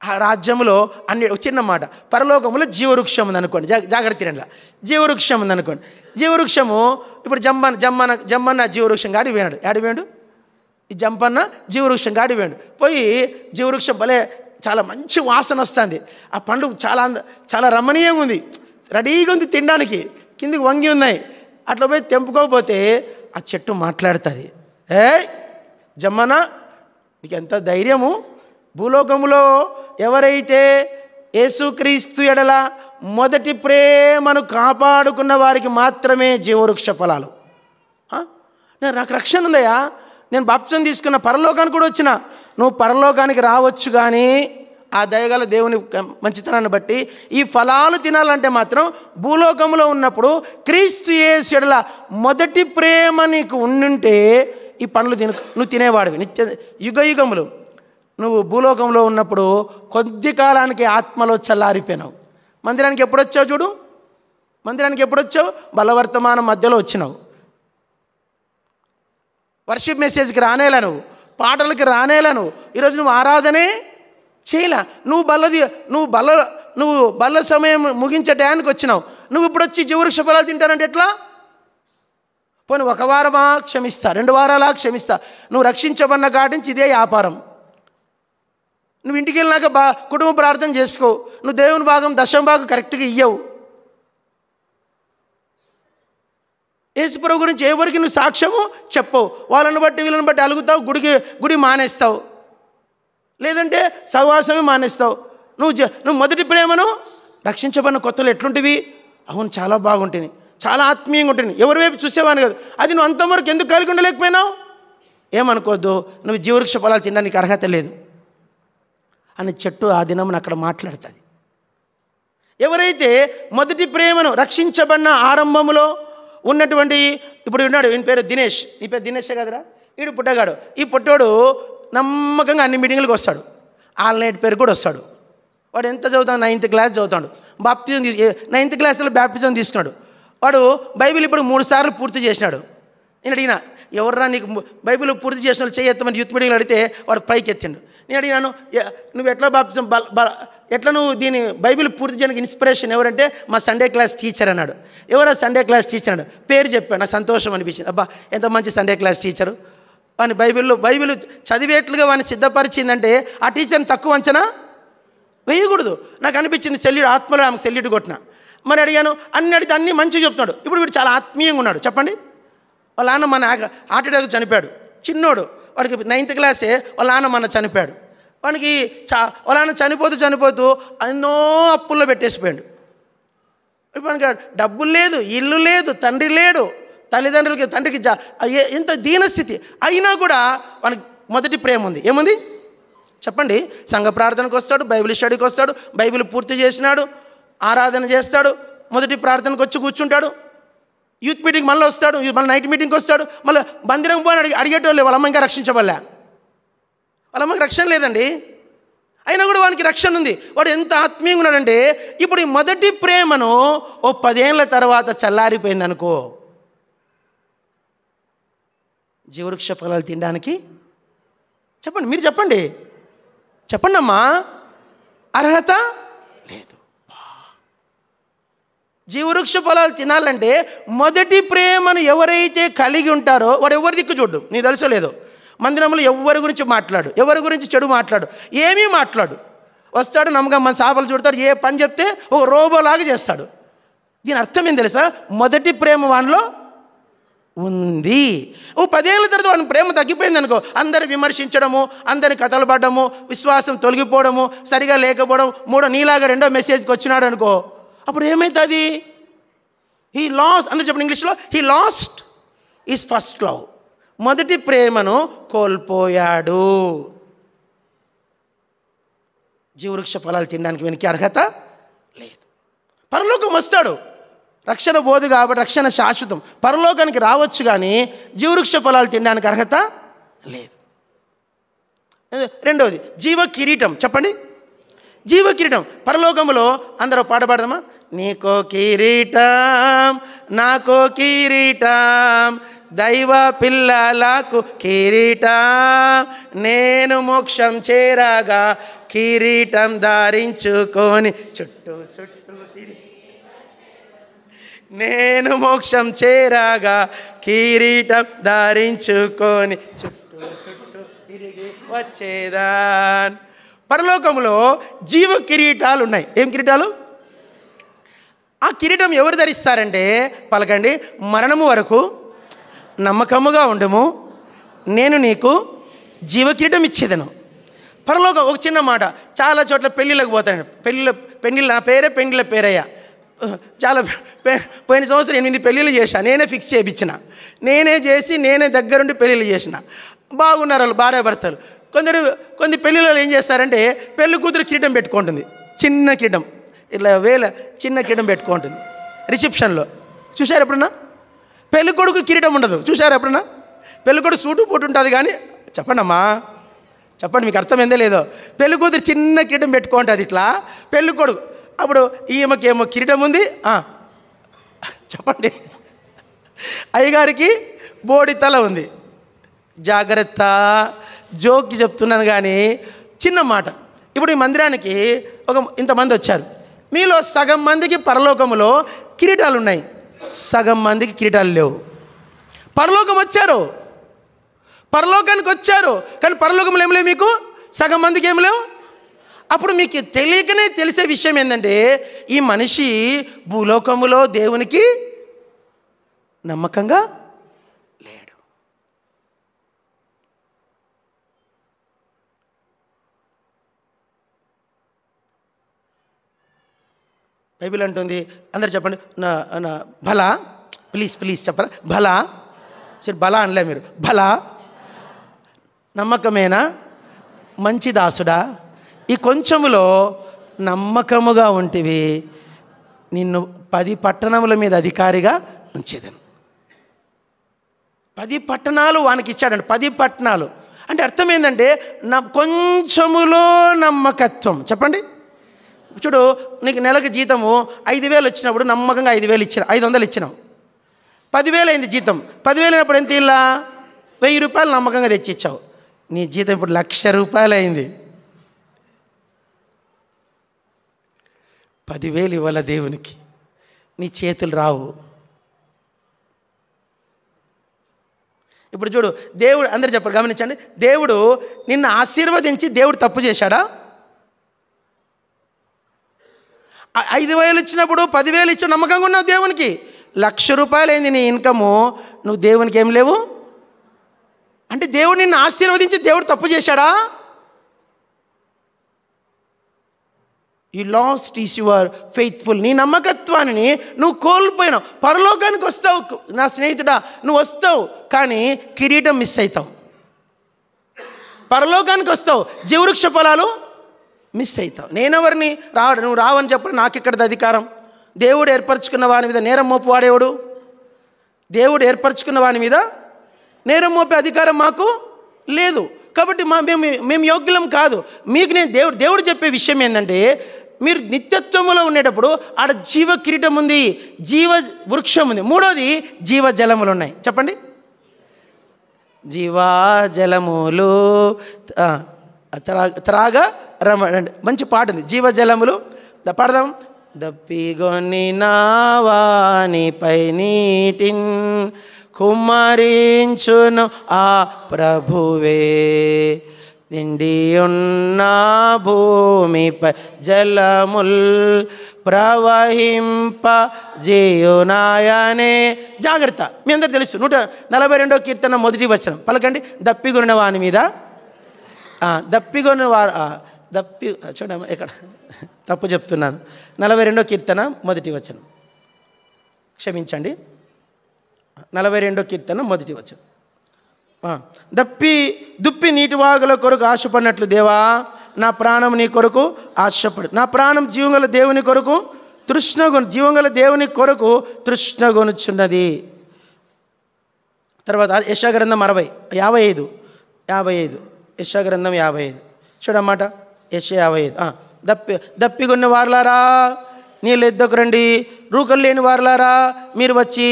ఆ రాజ్యంలో అన్ని చిన్న మాట, పరలోకములో జీవవృక్షం ఉంది అనుకోండి, జాగ్రత్త రండి, జీవవృక్షం ఉంది అనుకోండి. జీవవృక్షము ఇప్పుడు జమ్మన్న జీవవృక్షం కాడి వేయాడు, ఆడివేయండు. ఈ జంపన్న జీవవృక్షం కాడి వేయండు. పోయి జీవవృక్షం భలే చాలా మంచి వాసన వస్తుంది, ఆ పండు చాలా రమణీయంగా ఉంది, రెడీగా ఉంది తినడానికి, కిందికి వంగి ఉన్నాయి. అట్లా పోయి తెంపుకోకపోతే ఆ చెట్టు మాట్లాడుతుంది, ఏ జమ్మన్న నీకు ఎంత ధైర్యము, భూలోకములో ఎవరైతే యేసుక్రీస్తు ఎడల మొదటి ప్రేమను కాపాడుకున్న వారికి మాత్రమే జీవవృక్ష ఫలాలు. నాకు రక్షణ ఉందయ్యా, నేను బాప్తిసం తీసుకున్న, పరలోకానికి కూడా వచ్చిన. నువ్వు పరలోకానికి రావచ్చు, కానీ ఆ దయగల దేవుని మంచితనాన్ని బట్టి ఈ ఫలాలు తినాలంటే మాత్రం భూలోకంలో ఉన్నప్పుడు క్రీస్తు యేసు ఎడల మొదటి ప్రేమ నీకు ఉండుంటే ఈ పండ్లు నువ్వు తినేవాడివి నిత్య యుగయుగములు. నువ్వు భూలోకంలో ఉన్నప్పుడు కొద్ది కాలానికి ఆత్మలో చల్లారిపోయినావు. మందిరానికి ఎప్పుడొచ్చావు చూడు, మందిరానికి ఎప్పుడొచ్చావు, బలవర్తమానం మధ్యలో వచ్చినావు. వర్షిప్ మెసేజ్కి రానేలా, పాటలకి రానేలా, ఈరోజు నువ్వు ఆరాధనే చేయలే. నువ్వు బల్ల సమయం ముగించే టయానికి వచ్చినావు. నువ్వు ఇప్పుడు వచ్చి జీవవృక్ష ఫలాలు తింటానంటే ఎట్లా? పోనీ 1 వారమా క్షమిస్తా, 2 వారాలా క్షమిస్తా. నువ్వు రక్షించబడిన కాడి నుంచి ఇదే వ్యాపారం. నువ్వు ఇంటికి వెళ్ళినాక కుటుంబ ప్రార్థన చేసుకో, నువ్వు దేవుని భాగం దశమ భాగం కరెక్ట్గా ఇయ్యవు. యేసుప్రభు గురించి ఎవరికి నువ్వు సాక్ష్యము చెప్పవు. వాళ్ళని బట్టి వీళ్ళని బట్టి అలుగుతావు, గుడి మానేస్తావు, లేదంటే సహవాసమే మానేస్తావు. నువ్వు మొదటి ప్రేమను రక్షించబడిన కొత్తలు ఎట్లుంటివి? అవును, చాలా బాగుంటుంది, చాలా ఆత్మీయంగా ఉంటుంది, ఎవరి వైపు చూసేవాను కదా. అది నువ్వు అంతవరకు ఎందుకు కలిగి ఉండలేకపోయినావు? ఏమనుకోవద్దు, నువ్వు జీవవృక్ష ఫలాలు తినడానికి అర్హత లేదు అని చెట్టు ఆ దినమున అక్కడ మాట్లాడుతుంది. ఎవరైతే మొదటి ప్రేమను రక్షించబడిన ఆరంభంలో ఉన్నటువంటి, ఇప్పుడు ఉన్నాడు, ఈయన పేరు దినేష్, నీ పేరు దినేషే కదరా, వీడు పుట్టగాడు. ఈ పుట్టోడు నమ్మకంగా అన్ని మీటింగ్లకు వస్తాడు, ఆల్నైట్ పేరు కూడా వస్తాడు. వాడు ఎంత చదువుతాడు? 9th క్లాస్ చదువుతాడు. బాప్తిజం 9th క్లాస్లో బ్యాప్టిజం తీసుకున్నాడు. వాడు బైబిల్ ఇప్పుడు 3 సార్లు పూర్తి చేసినాడు. నేను అడిగినా, ఎవర్రా నీకు బైబిల్ పూర్తి చేసిన వాళ్ళు చేయెత్తమని యూత్ మీటింగ్లో అడిగితే వాడు పైకి ఎత్తిండు. నేను అడిగినాను, నువ్వు ఎట్లా బాప్తిజం ఎట్లా నువ్వు దీన్ని బైబిల్ పూర్తి చేయడానికి ఇన్స్పిరేషన్ ఎవరంటే మా సండే క్లాస్ టీచర్ అన్నాడు. ఎవరో సండే క్లాస్ టీచర్ అన్నాడు, పేరు చెప్పాడు. నాకు సంతోషం అనిపించింది, అబ్బా ఎంత మంచి సండే క్లాస్ టీచరు. వాని బైబిల్ చదివేట్లుగా వాడిని సిద్ధపరిచిందంటే ఆ టీచర్ని తక్కువ అంచనా వేయకూడదు. నాకు అనిపించింది, సెల్యూట్ ఆత్మలో ఆమెకు సెల్యూట్ కొట్టిన. మరి అడిగాను, అడిగితే అన్నీ మంచిగా చెప్తున్నాడు. ఇప్పుడు వీడు చాలా ఆత్మీయంగా ఉన్నాడు. చెప్పండి, వాళ్ళ నాన్న మన హార్ట్ అటాక్ చనిపోయాడు, చిన్నోడు, వాడికి 9th క్లాసే, వాళ్ళ నాన్న మన చనిపోయాడు. వానికి వాళ్ళ నాన్న చనిపోతూ ఎన్నో అప్పుల్లో పెట్టేసిపోయాడు. ఇప్పుడు మనకి డబ్బులు లేదు, ఇల్లు లేదు, తండ్రి లేడు, తల్లిదండ్రులకి తండ్రికి ఎంత దీనస్థితి అయినా కూడా వానికి మొదటి ప్రేమ ఉంది. ఏముంది చెప్పండి? సంఘ ప్రార్థనకు వస్తాడు, బైబిల్ స్టడీకి వస్తాడు, బైబిల్ పూర్తి చేసినాడు, ఆరాధన చేస్తాడు, మొదటి ప్రార్థనకు వచ్చి కూర్చుంటాడు, యూత్ మీటింగ్ మళ్ళీ వస్తాడు, మళ్ళీ నైట్ మీటింగ్కి వస్తాడు, మళ్ళీ మందిరం పోయి అడిగేటోళ్ళు వాళ్ళ అమ్మ ఇంకా రక్షించబడలే, వాళ్ళ అమ్మకి రక్షణ లేదండి. అయినా కూడా వానికి రక్షణ ఉంది. వాడు ఎంత ఆత్మీయంగా ఉన్నాడంటే, ఇప్పుడు ఈ మొదటి ప్రేమను ఓ 10 ఏళ్ళ తర్వాత చల్లారిపోయింది అనుకో, జీవవృక్ష ఫలాలు తినడానికి చెప్పండి, మీరు చెప్పండి అమ్మా, అర్హత లేదు. జీవవృక్ష ఫలాలు తినాలంటే మొదటి ప్రేమను ఎవరైతే కలిగి ఉంటారో వాడు ఎవరి దిక్కు చూడు. నీకు తెలుసో లేదో, మందిరంలో ఎవరి గురించి మాట్లాడు, ఎవరి గురించి చెడు మాట్లాడు, ఏమీ మాట్లాడు. వస్తాడు, నమ్మకం మన సాపలు చూడతాడు, ఏ పని చెప్తే ఒక రోబోలాగా చేస్తాడు. దీని అర్థం ఏం తెలుసా? మొదటి ప్రేమ వానిలో ఉంది. 10 ఏళ్ళ తర్వాత వాడిని ప్రేమ తగ్గిపోయింది అనుకో, అందరు విమర్శించడము, అందరి కథలు పడడము, విశ్వాసం తొలగిపోవడము, సరిగా లేకపోవడం, నీలాగా 2వ మెసేజ్కి వచ్చినాడు అనుకో, అప్పుడు ఏమవుతుంది? He lost. అందరూ చెప్పండి ఇంగ్లీష్లో, he lost is first love. మొదటి ప్రేమను కోల్పోయాడు. జీవవృక్ష ఫలాలు తినడానికి వీనికి అర్హత లేదు. పరలోకం వస్తాడు, రక్షణ పోదు కాబట్టి రక్షణ శాశ్వతం. పరలోకానికి రావచ్చు కానీ జీవవృక్ష ఫలాలు తినడానికి అర్హత లేదు. రెండవది జీవ కిరీటం. చెప్పండి, జీవ కిరీటం. పరలోకములో అందరూ పాట పాడదామా? నీకో కిరీటం నాకో కిరీటం దైవ పిల్లలకు కిరీటం నేను మోక్షం చేరగా కిరీటం ధరించుకొని చుట్టూ చుట్టూ తిరిగి నేను మోక్షం చేరగా కిరీటం ధరించుకొని చుట్టూ చుట్టూ తిరిగి వచ్చేదాన్. పరలోకంలో జీవ కిరీటాలు ఉన్నాయి. ఏం కిరీటాలు? ఆ కిరీటం ఎవరు ధరిస్తారంటే, పలకండి, మరణము వరకు నమ్మకముగా ఉండము, నేను నీకు జీవ కిరీటం ఇచ్చేదను. పరలోకం ఒక చిన్న మాట, చాలా చోట్ల పెళ్ళిళ్ళకి పోతాను. పెళ్ళిళ్ళు నా పేరే పెళ్ళిళ్ళ పేరయ్యా. చాలా పోయిన సంవత్సరం 8 పెళ్ళిళ్ళు చేశాను. నేనే ఫిక్స్ చేయించిన, నేనే చేసి నేనే దగ్గరుండి పెళ్ళిళ్ళు చేసిన. బాగున్నారు వాళ్ళు భార్యాభర్తలు. కొన్ని పెళ్ళిళ్ళు ఏం చేస్తారంటే పెళ్ళి కూతురు కిరీటం పెట్టుకుంటుంది, చిన్న కిరీటం, ఇట్లా చిన్న కిరీటం పెట్టుకుంటుంది రిసెప్షన్లో. చూశారు ఎప్పుడన్నా? పెళ్ళి కొడుకు కిరీటం ఉండదు. చూశారు ఎప్పుడన్నా? పెళ్ళి కొడుకు సూటు పోటు ఉంటుంది కానీ, చెప్పండి అమ్మా, చెప్పండి, మీకు అర్థమైందో లేదో. పెళ్ళి కూతురు చిన్న కిరీటం పెట్టుకుంటుంది ఇట్లా. పెళ్ళి కొడుకు అప్పుడు ఈమెకేమో కిరీటం ఉంది. చెప్పండి, అయ్యగారికి బోడి తల ఉంది. జాగ్రత్త, జోక్కి చెప్తున్నాను కానీ చిన్న మాట. ఇప్పుడు ఈ మందిరానికి ఇంతమంది వచ్చారు. మీలో సగం మందికి పరలోకములో కిరీటాలు ఉన్నాయి, సగం మందికి కిరీటాలు లేవు. పరలోకం వచ్చారు, పరలోకానికి వచ్చారు కానీ పరలోకంలో ఏం లేవు మీకు. సగం మందికి ఏం లేవు. అప్పుడు మీకు తెలియకనే తెలిసే విషయం ఏంటంటే ఈ మనిషి భూలోకములో దేవునికి నమ్మకంగా లేడు. బైబిల్ అంటుంది, అందరు చెప్పండి, నా భలా, ప్లీజ్ చెప్పరా, భలా. సరే, భలా అనలే మీరు, భలా నమ్మకమేనా మంచి దాసుడా, ఈ కొంచెములో నమ్మకముగా ఉంటివి, నిన్ను 10 పట్టణముల మీద అధికారిగా ఉంచేదను. 10 పట్టణాలు వానికి ఇచ్చాడండి. 10 పట్టణాలు అంటే అర్థం ఏంటంటే కొంచెములో నమ్మకత్వం. చెప్పండి, చూడు, నీకు నెలకు జీతము 5,000 వచ్చినప్పుడు నమ్మకంగా 5,000 ఇచ్చిన, 500 ఇచ్చినావు. 10,000 అయింది జీతం. 10,000 అయినప్పుడు ఎంత ఇలా 1,000 రూపాయలు నమ్మకంగా తెచ్చిచ్చావు. నీ జీతం ఇప్పుడు 1,00,000 రూపాయలు అయింది. 10,000 ఇవ్వాల దేవునికి, నీ చేతులు రావు. ఇప్పుడు చూడు, దేవుడు, అందరు చెప్పారు, గమనించండి, దేవుడు నిన్ను ఆశీర్వదించి దేవుడు తప్పు చేశాడా? 5,000 ఇచ్చినప్పుడు 10,000 ఇచ్చి నమ్మకంగా ఉన్నావు దేవునికి. 1,00,000 రూపాయలు అయింది నీ ఇన్కము, నువ్వు దేవునికి ఏం లేవు అంటే దేవుడు నిన్ను ఆశీర్వదించి దేవుడు తప్పు చేశాడా? You last is your faithful. నీ నమ్మకత్వాన్ని నువ్వు కోల్పోయినావు. పరలోకానికి వస్తావు నా స్నేహితుడా, నువ్వు వస్తావు కానీ కిరీటం మిస్ అవుతావు. పరలోకానికి వస్తావు, జీవవృక్ష ఫలాలు మిస్ అవుతావు. నేనెవరిని నువ్వు రావని చెప్పని నాకు ఇక్కడిది అధికారం? దేవుడు ఏర్పరచుకున్న వాని మీద నేరం మోపువాడేవాడు? దేవుడు ఏర్పరచుకున్న వాని మీద నేరం మోపే అధికారం మాకు లేదు. కాబట్టి మేము యోగ్యులం కాదు. మీకు నేను దేవుడు చెప్పే విషయం ఏంటంటే, మీరు నిత్యత్వములో ఉండేటప్పుడు ఆడ జీవ కిరీటం ఉంది, జీవ వృక్షం ఉంది. మూడోది జీవజలములు ఉన్నాయి. చెప్పండి, జీవజలములు త్రాగ మంచి పాట ఉంది, జీవజలములు. పాడదాం. దప్పిగొని నావానిపై నీటిన్ కుమ్మరించును ఆ ప్రభువే, నిండి ఉన్న భూమిపై జలముల్ ప్రవహింప జీయునాయనే. జాగ్రత్త, మీ అందరు తెలుసు 142వ కీర్తన 1వ వచనం. పలకండి, దప్పిగొనిన వాని మీద. దప్పిగొని వారు చూడమ్మా, ఇక్కడ తప్పు చెప్తున్నాను. 42వ కీర్తన 1వ వచనం, క్షమించండి, 42వ కీర్తన 1వ వచనం. దుప్పి నీటి వాగుల కొరకు ఆశపడినట్లు దేవా, నా ప్రాణం నీ కొరకు ఆశపడు. నా ప్రాణం జీవం గల దేవుని కొరకు జీవం గల దేవుని కొరకు తృష్ణగొనుచున్నది. తర్వాత యెషయా గ్రంథం 55 యెషయా గ్రంథం 55 చూడన్నమాట. యెషయా 55 దప్పిగొన్న వారలారా నీళ్ళు ఎద్దకు రండి, రూకలు లేని వారలారా మీరు వచ్చి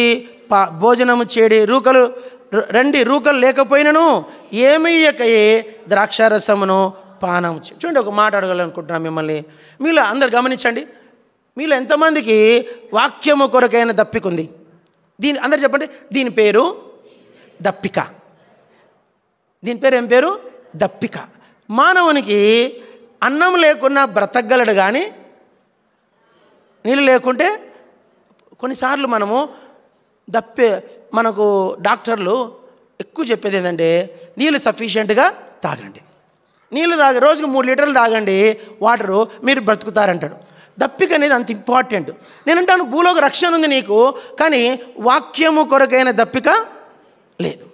భోజనము చేడి, రూకలు లేకపోయినను ఏమయ్యకయే ద్రాక్షారసమును పానం చూడండి. ఒక మాట అడగాలనుకుంటున్నాను మిమ్మల్ని. మీలో అందరు గమనించండి, మీలో ఎంతమందికి వాక్యము కొరకైన దప్పిక ఉంది? అందరు చెప్పండి. దీని పేరు దప్పిక. దీని పేరు ఏం పేరు? దప్పిక. మానవునికి అన్నం లేకున్నా బ్రతకగలడు, కానీ నీళ్ళు లేకుంటే కొన్నిసార్లు మనకు డాక్టర్లు ఎక్కువ చెప్పేది ఏంటంటే నీళ్ళు సఫిషియెంట్గా తాగండి, నీళ్ళు రోజుకు 3 లీటర్లు తాగండి, వాటరు, మీరు బ్రతుకుతారంటాడు. దప్పిక అనేది అంత ఇంపార్టెంట్. నేనంటాను భూలోక రక్షణ ఉంది నీకు, కానీ వాక్యము కొరకైన దప్పిక లేదు.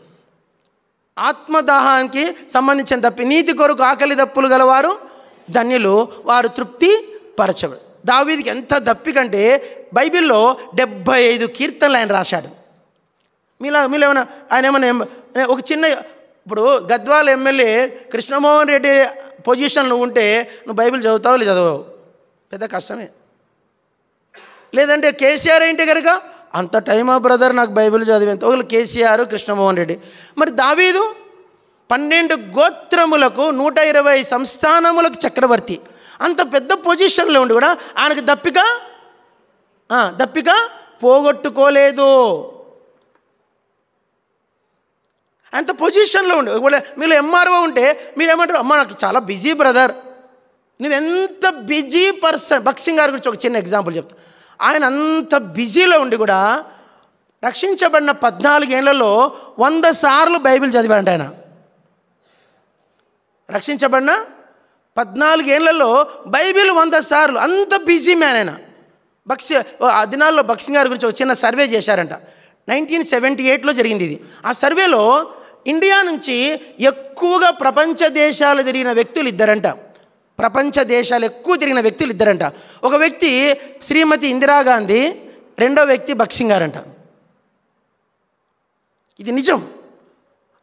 ఆత్మదాహానికి సంబంధించిన నీతి కొరకు ఆకలి దప్పులు గలవారు ధన్యులు, వారు తృప్తి పరచబడు. దావీదుకి ఎంత దప్పికంటే బైబిల్లో 75 కీర్తనలు ఆయన రాశాడు. మీలో ఏమైనా ఆయన ఏమైనా ఒక చిన్న, ఇప్పుడు గద్వాల ఎమ్మెల్యే కృష్ణమోహన్ రెడ్డి పొజిషన్లో ఉంటే నువ్వు బైబిల్ చదువుతావు లేదు చదవవు, పెద్ద కష్టమే. లేదంటే కేసీఆర్ ఏంటి కనుక అంత టైమా బ్రదర్ నాకు బైబిల్ చదివేంత, ఒకళ్ళు కేసీఆర్, కృష్ణమోహన్ రెడ్డి. మరి దావీదు 12 గోత్రములకు 120 సంస్థానములకు చక్రవర్తి, అంత పెద్ద పొజిషన్లో ఉండి కూడా ఆయనకు దప్పిక పోగొట్టుకోలేదు. అంత పొజిషన్లో ఉండి, మీరు ఎంఆర్ఓ ఉంటే మీరేమంటారు, అమ్మ నాకు చాలా బిజీ బ్రదర్. నువ్వెంత బిజీ పర్సన్. భక్సింగ్ గారి గురించి ఒక చిన్న ఎగ్జాంపుల్ చెప్తా. ఆయన అంత బిజీలో ఉండి కూడా రక్షించబడిన 14 ఏళ్లలో 100 సార్లు బైబిల్ చదివాడు ఆయన. రక్షించబడిన 14 ఏళ్లలో బైబిల్ 100 సార్లు, అంత బిజీ మ్యాన్ ఆయన. ఆ దినాల్లో భక్సింగ్ గారి గురించి ఒక చిన్న సర్వే చేశారంట. 1978లో జరిగింది ఇది. ఆ సర్వేలో ఇండియా నుంచి ఎక్కువగా ప్రపంచ దేశాలు తిరిగిన వ్యక్తులు ఇద్దరంట. ప్రపంచ దేశాలు ఎక్కువ తిరిగిన వ్యక్తులు ఇద్దరంట. ఒక వ్యక్తి శ్రీమతి ఇందిరాగాంధీ, రెండో వ్యక్తి భక్సింగ్ గారంట. ఇది నిజం.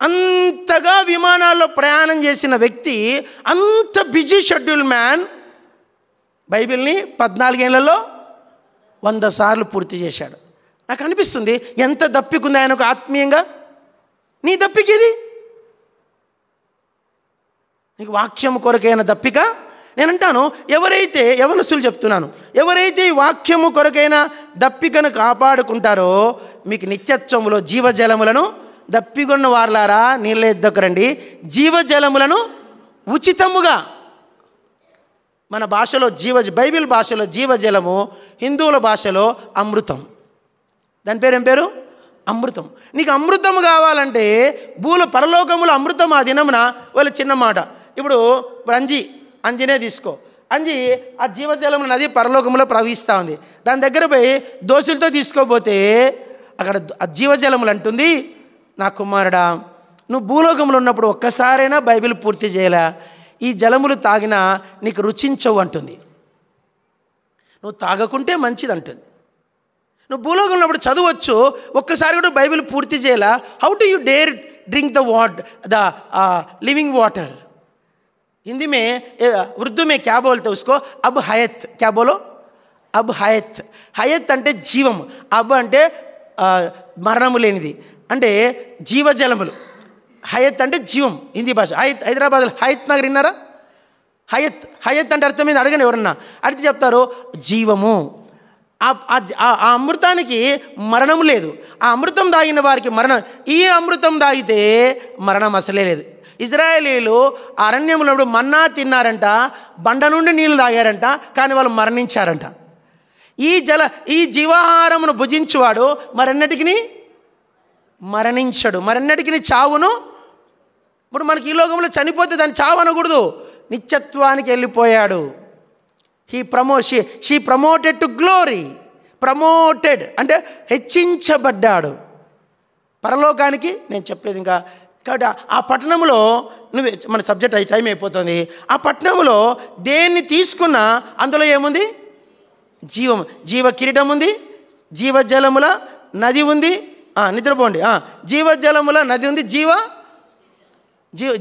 అంతగా విమానాల్లో ప్రయాణం చేసిన వ్యక్తి, అంత బిజీ షెడ్యూల్ మ్యాన్ బైబిల్ని 14 ఏళ్లలో 100 సార్లు పూర్తి చేశాడు. నాకు అనిపిస్తుంది ఎంత దప్పికుంది ఆయనకు ఆత్మీయంగా. నీ దప్పికేది? నీకు వాక్యం కొరకైన దప్పిక. నేనంటాను ఎవరైతే, యవనస్తులు చెప్తున్నాను, ఎవరైతే ఈ వాక్యము కొరకైన దప్పికను కాపాడుకుంటారో మీకు నిత్యత్వములో జీవజలములను, దప్పిగొన్న వారలారా నీళ్ళ ఎద్దకు రండి, జీవజలములను ఉచితముగా. మన భాషలో బైబిల్ భాషలో జీవజలము, హిందువుల భాషలో అమృతం. దాని పేరు ఏం పేరు? అమృతం. నీకు అమృతం కావాలంటే పరలోకములో అమృతం ఆ దినమున. వాళ్ళ చిన్న మాట, ఇప్పుడు అంజినే తీసుకో. అంజి ఆ జీవజలం నది పరలోకంలో ప్రవహిస్తూ ఉంది. దాని దగ్గర పోయి దోషులతో తీసుకోపోతే అక్కడ ఆ జీవజలములు అంటుంది, నా కుమారుడా నువ్వు భూలోకంలో ఉన్నప్పుడు ఒక్కసారైనా బైబిల్ పూర్తి చేయలే, ఈ జలములు తాగినా నీకు రుచించవు అంటుంది. నువ్వు తాగకుంటే మంచిది అంటుంది. నువ్వు భూలోకంలో ఉన్నప్పుడు చదవచ్చు, ఒక్కసారి కూడా బైబిల్ పూర్తి చేయలా, how to you dare drink the living water. Hindi में उर्दू में क्या बोलते हैं उसको? अब हयत. क्या बोलो? अब हयत. हयत అంటే జీవం, అబ్ అంటే మరణము లేనిది, అంటే జీవజలములు. హయత్ అంటే జీవం, హిందీ భాష. హైదరాబాద్లో హయత్ నగర్ విన్నారా? హయత్ అంటే అర్థమైంది అడగండి ఎవరన్నా, అడిగితే చెప్తారు జీవము. ఆ అమృతానికి మరణము లేదు. ఆ అమృతం తాగిన వారికి మరణం, ఈ అమృతం తాగితే మరణం అసలే లేదు. ఇజ్రాయేలీలు అరణ్యంలో మన్నా తిన్నారంట, బండ నుండి నీళ్లు తాగారంట, కానీ వాళ్ళు మరణించారంట. ఈ జీవాహారమును భుజించువాడు మరెన్నటికి మరణించడు, మరెన్నటికి చావును. ఇప్పుడు మనకి ఈ లోకంలో చనిపోతే దాన్ని చావు అనకూడదు, నిత్యత్వానికి వెళ్ళిపోయాడు. She promoted to glory. Promoted అంటే హెచ్చించబడ్డాడు పరలోకానికి. నేను చెప్పేది ఇంకా కాబట్టి ఆ పట్టణంలో మన సబ్జెక్ట్ టైం అయిపోతుంది. ఆ పట్టణంలో దేన్ని తీసుకున్నా అందులో ఏముంది? జీవ కిరీటం ఉంది, జీవజలముల నది ఉంది. నిద్రపోండి. జీవజలముల నది ఉంది,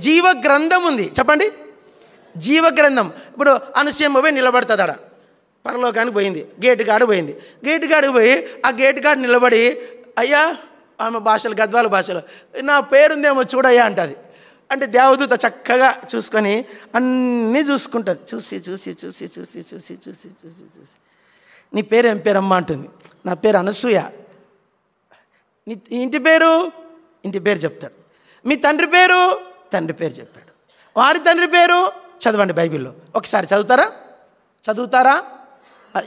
జీవ గ్రంథం ఉంది. చెప్పండి, జీవ గ్రంథం. ఇప్పుడు అనుసూయమ్మ పోయి నిలబడుతుంది ఆడ, పరలోకానికి పోయింది, గేటు కాడ పోయింది. గేటు కాడికి పోయి ఆ గేటు కాడ నిలబడి, అయ్యా, ఆమె భాషలు గద్వాల భాషలో, నా పేరుందేమో చూడయ్యా అంటుంది. అంటే దేవదూత చక్కగా చూసుకొని అన్నీ చూసుకుంటుంది. చూసి చూసి చూసి చూసి చూసి చూసి చూసి చూసి నీ పేరు ఏం పేరమ్మా అంటుంది. నా పేరు అనసూయ. నీ ఇంటి పేరు చెప్తాడు. మీ తండ్రి పేరు చెప్తాడు. వారి తండ్రి పేరు చదవండి బైబిల్లో. ఒకసారి చదువుతారా?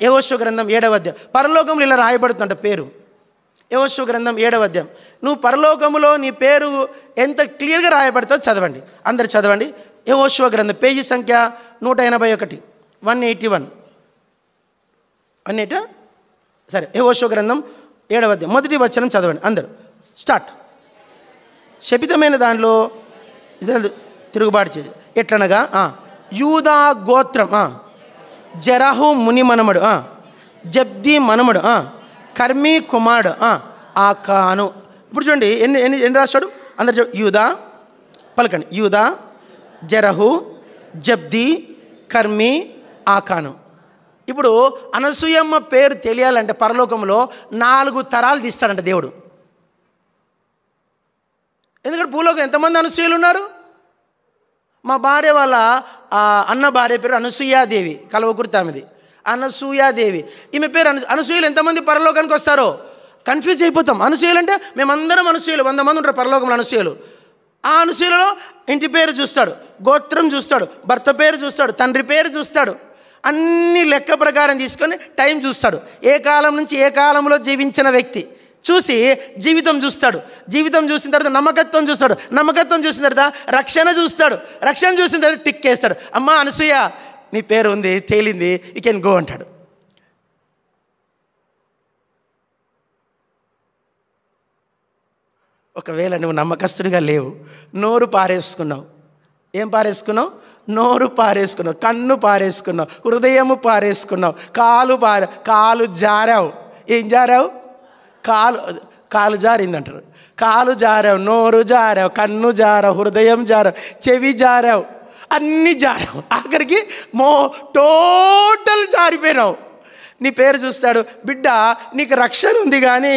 యెహోషువ గ్రంథం 7వ అధ్యాయం. పరలోకంలో ఇలా రాయబడుతుంట పేరు. యెహోషువ గ్రంథం 7వ అధ్యాయం. నువ్వు పరలోకములో నీ పేరు ఎంత క్లియర్గా రాయబడుతుందో చదవండి. అందరు చదవండి. యెహోషువ గ్రంథం, పేజీ సంఖ్య 181, 181. అన్నిట సరే. యెహోషువ గ్రంథం 7వ అధ్యాయం 1వ వచనం చదవండి అందరు. స్టార్ట్. శపితమైన దానిలో ఇజ్రాయేలు తిరుగుబాటు చేసి ఎట్లనగా, యూదా గోత్రం, జెరహు ముని మనమడు, జబ్ది మనమడు, కర్మీ కుమారుడు ఆకాను. ఇప్పుడు చూడండి ఎన్ని రాస్తాడు. అందరు యూదా పలకండి. యూదా, జెరహు, జబ్ది, కర్మీ, ఆకాను. ఇప్పుడు అనసూయమ్మ పేరు తెలియాలంటే పరలోకంలో 4 తరాలు తీస్తాడంట దేవుడు. ఎందుకంటే భూలోకం ఎంతమంది అనసూయలు ఉన్నారు. మా భార్య వాళ్ళ అన్న భార్య పేరు అనసూయాదేవి, కలవకుర్తి ఆమెది, అనసూయాదేవి. ఈమె పేరు అనసూయలు ఎంతమంది పరలోకానికి వస్తారో కన్ఫ్యూజ్ అయిపోతాం. అనసూయలు అంటే మేమందరం అనసూయలు, 100 మంది ఉంటారు పరలోకంలో అనసూయలు. ఆ అనసూయలలో ఇంటి పేరు చూస్తాడు, గోత్రం చూస్తాడు, భర్త పేరు చూస్తాడు, తండ్రి పేరు చూస్తాడు, అన్ని లెక్క ప్రకారం తీసుకొని టైం చూస్తాడు. ఏ కాలం నుంచి ఏ కాలంలో జీవించిన వ్యక్తి చూసి జీవితం చూస్తాడు. జీవితం చూసిన తర్వాత నమ్మకత్వం చూస్తాడు. నమ్మకత్వం చూసిన తర్వాత రక్షణ చూస్తాడు. రక్షణ చూసిన తర్వాత టిక్ వేస్తాడు. అమ్మ అనసూయ, నీ పేరు ఉంది, తేలింది, యూ కెన్ గో అంటాడు. ఒకవేళ నువ్వు నమ్మకస్తుడిగా లేవు, నోరు పారేసుకున్నావు. ఏం పారేసుకున్నావు? నోరు పారేసుకున్నావు, కన్ను పారేసుకున్నావు, హృదయము పారేసుకున్నావు, కాలు జారావు. ఏం జారావు? కాలు జారిందంటారు. కాలు జారావు, నోరు జారావు, కన్ను జారావు, హృదయం జారావు, చెవి జారావు, అన్నీ జారావు. ఆఖరికి టోటల్ జారిపోయినావు. నీ పేరు చూస్తాడు, బిడ్డ నీకు రక్షణ ఉంది కానీ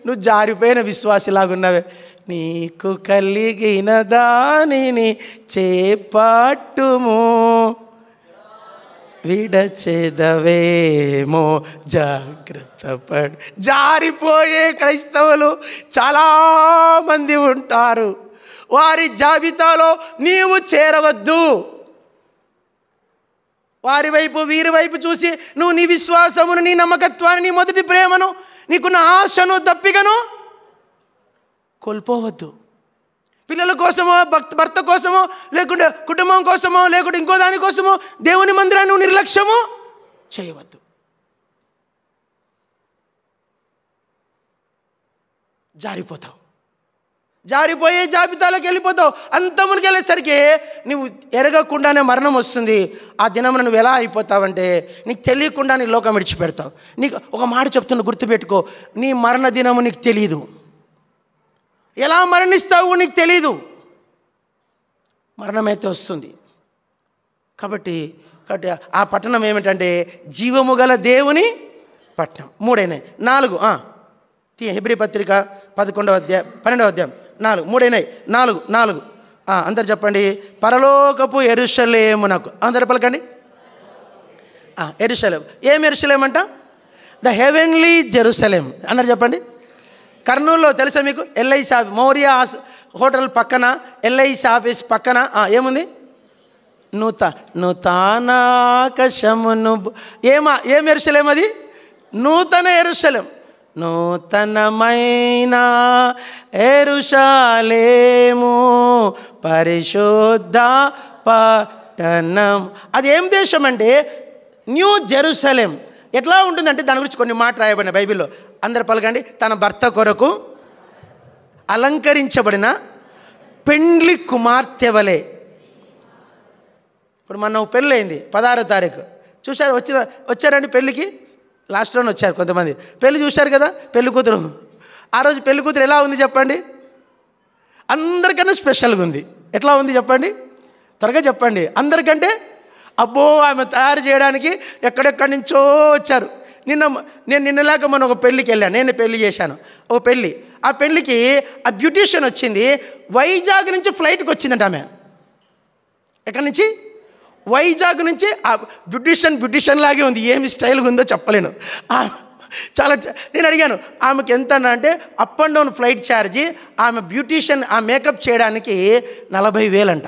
నువ్వు జారిపోయిన విశ్వాసిలాగున్నావే. నీకు కలిగిన దానిని చేపట్టుము, విడచెదవేమో జాగ్రత్త పడు. జారిపోయే క్రైస్తవులు చాలామంది ఉంటారు. వారి జాబితాలో నీవు చేరవద్దు. వారి వైపు వీరి వైపు చూసి నువ్వు నీ విశ్వాసమును, నీ నమ్మకత్వాన్ని, నీ మొదటి ప్రేమను, నీకున్న ఆశను, దప్పికను కోల్పోవద్దు. పిల్లల కోసమో, భర్త కోసమో, లేకుంటే కుటుంబం కోసమో, లేకుంటే ఇంకో దానికోసమో దేవుని మందిరాన్ని నిర్లక్ష్యము చేయవద్దు. జారిపోతావు. జారిపోయే జాబితాలోకి వెళ్ళిపోతావు. అంతమునికి వెళ్ళేసరికి నువ్వు ఎరగకుండానే మరణం వస్తుంది. ఆ దినమున నువ్వు ఎలా అయిపోతావంటే నీకు తెలియకుండా నీ లోకం విడిచిపెడతావు. నీకు ఒక మాట చెప్తున్నా, గుర్తుపెట్టుకో, నీ మరణ దినము నీకు తెలియదు. ఎలా మరణిస్తావు నీకు తెలీదు. మరణమైతే వస్తుంది. కాబట్టి ఆ పట్టణం ఏమిటంటే జీవము గల దేవుని పట్టణం. 3 అయినాయి. 4 హెబ్రీ పత్రిక 11వ అధ్యాయం 12వ అధ్యాయం 4 3 అయినాయి. 4 అందరు చెప్పండి. పరలోకపు యెరూషలేమునకు. అందరు పలకండి. యెరూషలేం. ఏం యెరూషలేం అంట? The heavenly Jerusalem. అందరు చెప్పండి. కర్నూలులో తెలుసా మీకు? ఎల్ఐసి ఆఫీస్, మౌర్య హోటల్ పక్కన, ఎల్ఐసి ఆఫీస్ పక్కన ఏముంది? నూతనాకాశమును. ఏం యెరూషలేం అది? నూతన యెరూషలేం. నూతనమైన యెరూషలేము పరిశుద్ధ పట్టణం. అది ఏం దేశం అంటే న్యూ జెరూసలేం. ఎట్లా ఉంటుందంటే దాని గురించి కొన్ని మాట రాయబడిన బైబిల్లో. అందరు పలకండి. తన భర్త కొరకు అలంకరించబడిన పెండ్లి కుమార్తె వలె. ఇప్పుడు మన పెళ్ళి అయింది 16వ తారీఖు. చూసారు? వచ్చారండి పెళ్ళికి? లాస్ట్లోనే వచ్చారు కొంతమంది. పెళ్ళి చూశారు కదా, పెళ్లి కూతురు. ఆ రోజు పెళ్లి కూతురు ఎలా ఉంది చెప్పండి? అందరికన్నా స్పెషల్గా ఉంది. ఎట్లా ఉంది చెప్పండి, త్వరగా చెప్పండి. అందరికంటే అబ్బో, ఆమె తయారు చేయడానికి ఎక్కడెక్కడి నుంచో వచ్చారు. నిన్నలాగా మనం ఒక పెళ్ళికి వెళ్ళాను. నేను పెళ్ళి చేశాను, ఒక పెళ్ళి. ఆ పెళ్ళికి ఆ బ్యూటీషియన్ వచ్చింది, వైజాగ్ నుంచి ఫ్లైట్కి వచ్చిందంట ఆమె. ఎక్కడి నుంచి? వైజాగ్ నుంచి. ఆ బ్యూటీషియన్ లాగే ఉంది, ఏమి స్టైల్గా ఉందో చెప్పలేను. చాలా. నేను అడిగాను ఆమెకి ఎంత అంటే, up and down flight charge ఆమె బ్యూటీషియన్ ఆ మేకప్ చేయడానికి 40,000 అంట.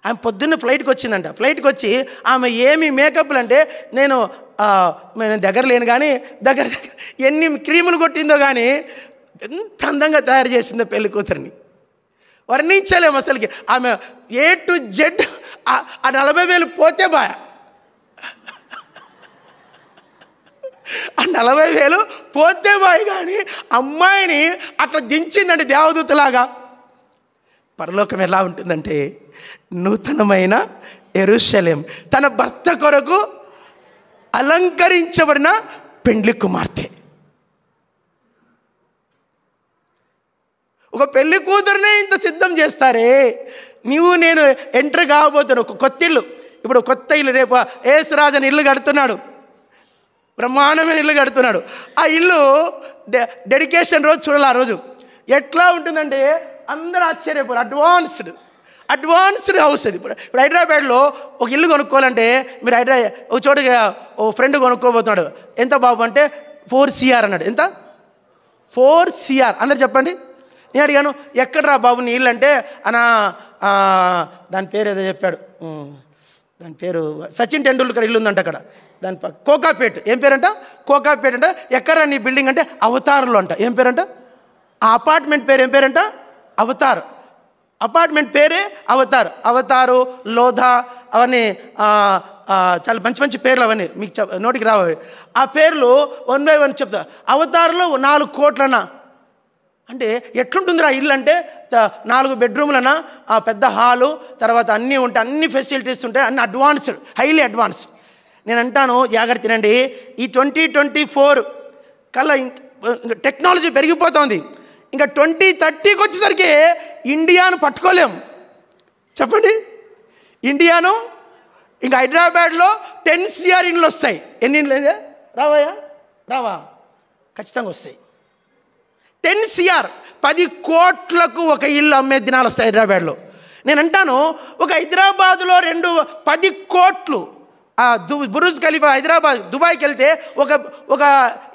ఆమె పొద్దున్నే ఫ్లైట్కి వచ్చిందంట. ఫ్లైట్కి వచ్చి ఆమె ఏమి మేకప్లు అంటే, నేను దగ్గర లేను కానీ దగ్గర ఎన్ని క్రీములు కొట్టిందో కానీ ఎంత అందంగా తయారు చేసిందో పెళ్లి కూతురిని వర్ణించలేము అసలుకి. ఆమె A to Z ఆ 40,000 పోతే బాయ. ఆ 40,000 పోతే బాయ్ కానీ అమ్మాయిని అట్లా దించిందండి దేవదూతలాగా. పరలోకం ఎలా ఉంటుందంటే, నూతనమైన యెరూషలేం, తన భర్త కొరకు అలంకరించబడిన పెండ్లి కుమార్తె. ఒక పెళ్లి కూతురునే ఇంత సిద్ధం చేస్తారే. నీవు నేను ఎంటర్ కాబోతున్నాను ఒక కొత్త ఇల్లు. ఇప్పుడు కొత్త ఇల్లు, రేపు యేసురాజు అని ఇల్లు కడుతున్నాడు, బ్రహ్మాండమైన ఇల్లు కడుతున్నాడు. ఆ ఇల్లు డెడికేషన్ రోజు చూడాలి. ఆ రోజు ఎట్లా ఉంటుందంటే అందరూ ఆశ్చర్యపోరు. అడ్వాన్స్డ్ హౌస్ అది. ఇప్పుడు హైదరాబాద్లో ఒక ఇల్లు కొనుక్కోవాలంటే, మీరు ఒక చోటుగా ఓ ఫ్రెండ్ కొనుక్కోబోతున్నాడు. ఎంత బాబు అంటే 4 CR అన్నాడు. ఎంత? 4 CR. అందరు చెప్పండి. నేను అడిగాను ఎక్కడరా బాబు నీ ఇల్లు అంటే, దాని పేరు ఏదో చెప్పాడు. దాని పేరు సచిన్ టెండూల్కర్ ఇల్లు ఉందంట అక్కడ. దాని కోకాపేట్. ఏం పేరంట? కోకాపేట్ అంట. ఎక్కడా నీ బిల్డింగ్ అంటే అవతారులో అంట. ఏం పేరంట? ఆ అపార్ట్మెంట్ పేరు ఏం పేరంట? అవతార్. అపార్ట్మెంట్ పేరే అవతార్. అవతారు, లోధా, అవన్నీ చాలా మంచి మంచి పేర్లు. అవన్నీ మీకు నోటికి రావు. ఆ పేర్లు 1 by 1 చెప్తా. అవతారులో 4 కోట్లన్నా అంటే ఎట్లుంటుందిరా ఇల్లు అంటే, 4 బెడ్రూమ్లన్నా, ఆ పెద్ద హాలు, తర్వాత అన్నీ ఉంటాయి, అన్ని ఫెసిలిటీస్ ఉంటాయి, అన్ని అడ్వాన్స్డ్, హైలీ అడ్వాన్స్డ్. నేను అంటాను జాగ్రత్త తినండి. ఈ 2024 కల్లా టెక్నాలజీ పెరిగిపోతుంది. ఇంకా 2030కి వచ్చేసరికి ఇండియాను పట్టుకోలేము. చెప్పండి, ఇండియాను ఇంకా హైదరాబాద్లో 10 CR ఇండ్లు వస్తాయి. ఎన్ని ఇండ్లు అయితే రావాయా? రావా? ఖచ్చితంగా వస్తాయి. 10 CR, 10 కోట్లకు ఒక ఇల్లు అమ్మే దినాలు వస్తాయి హైదరాబాద్లో. నేను అంటాను ఒక హైదరాబాదులో 10 కోట్లు. బురుజ్ ఖలీఫా హైదరాబాద్, దుబాయ్కి వెళ్తే ఒక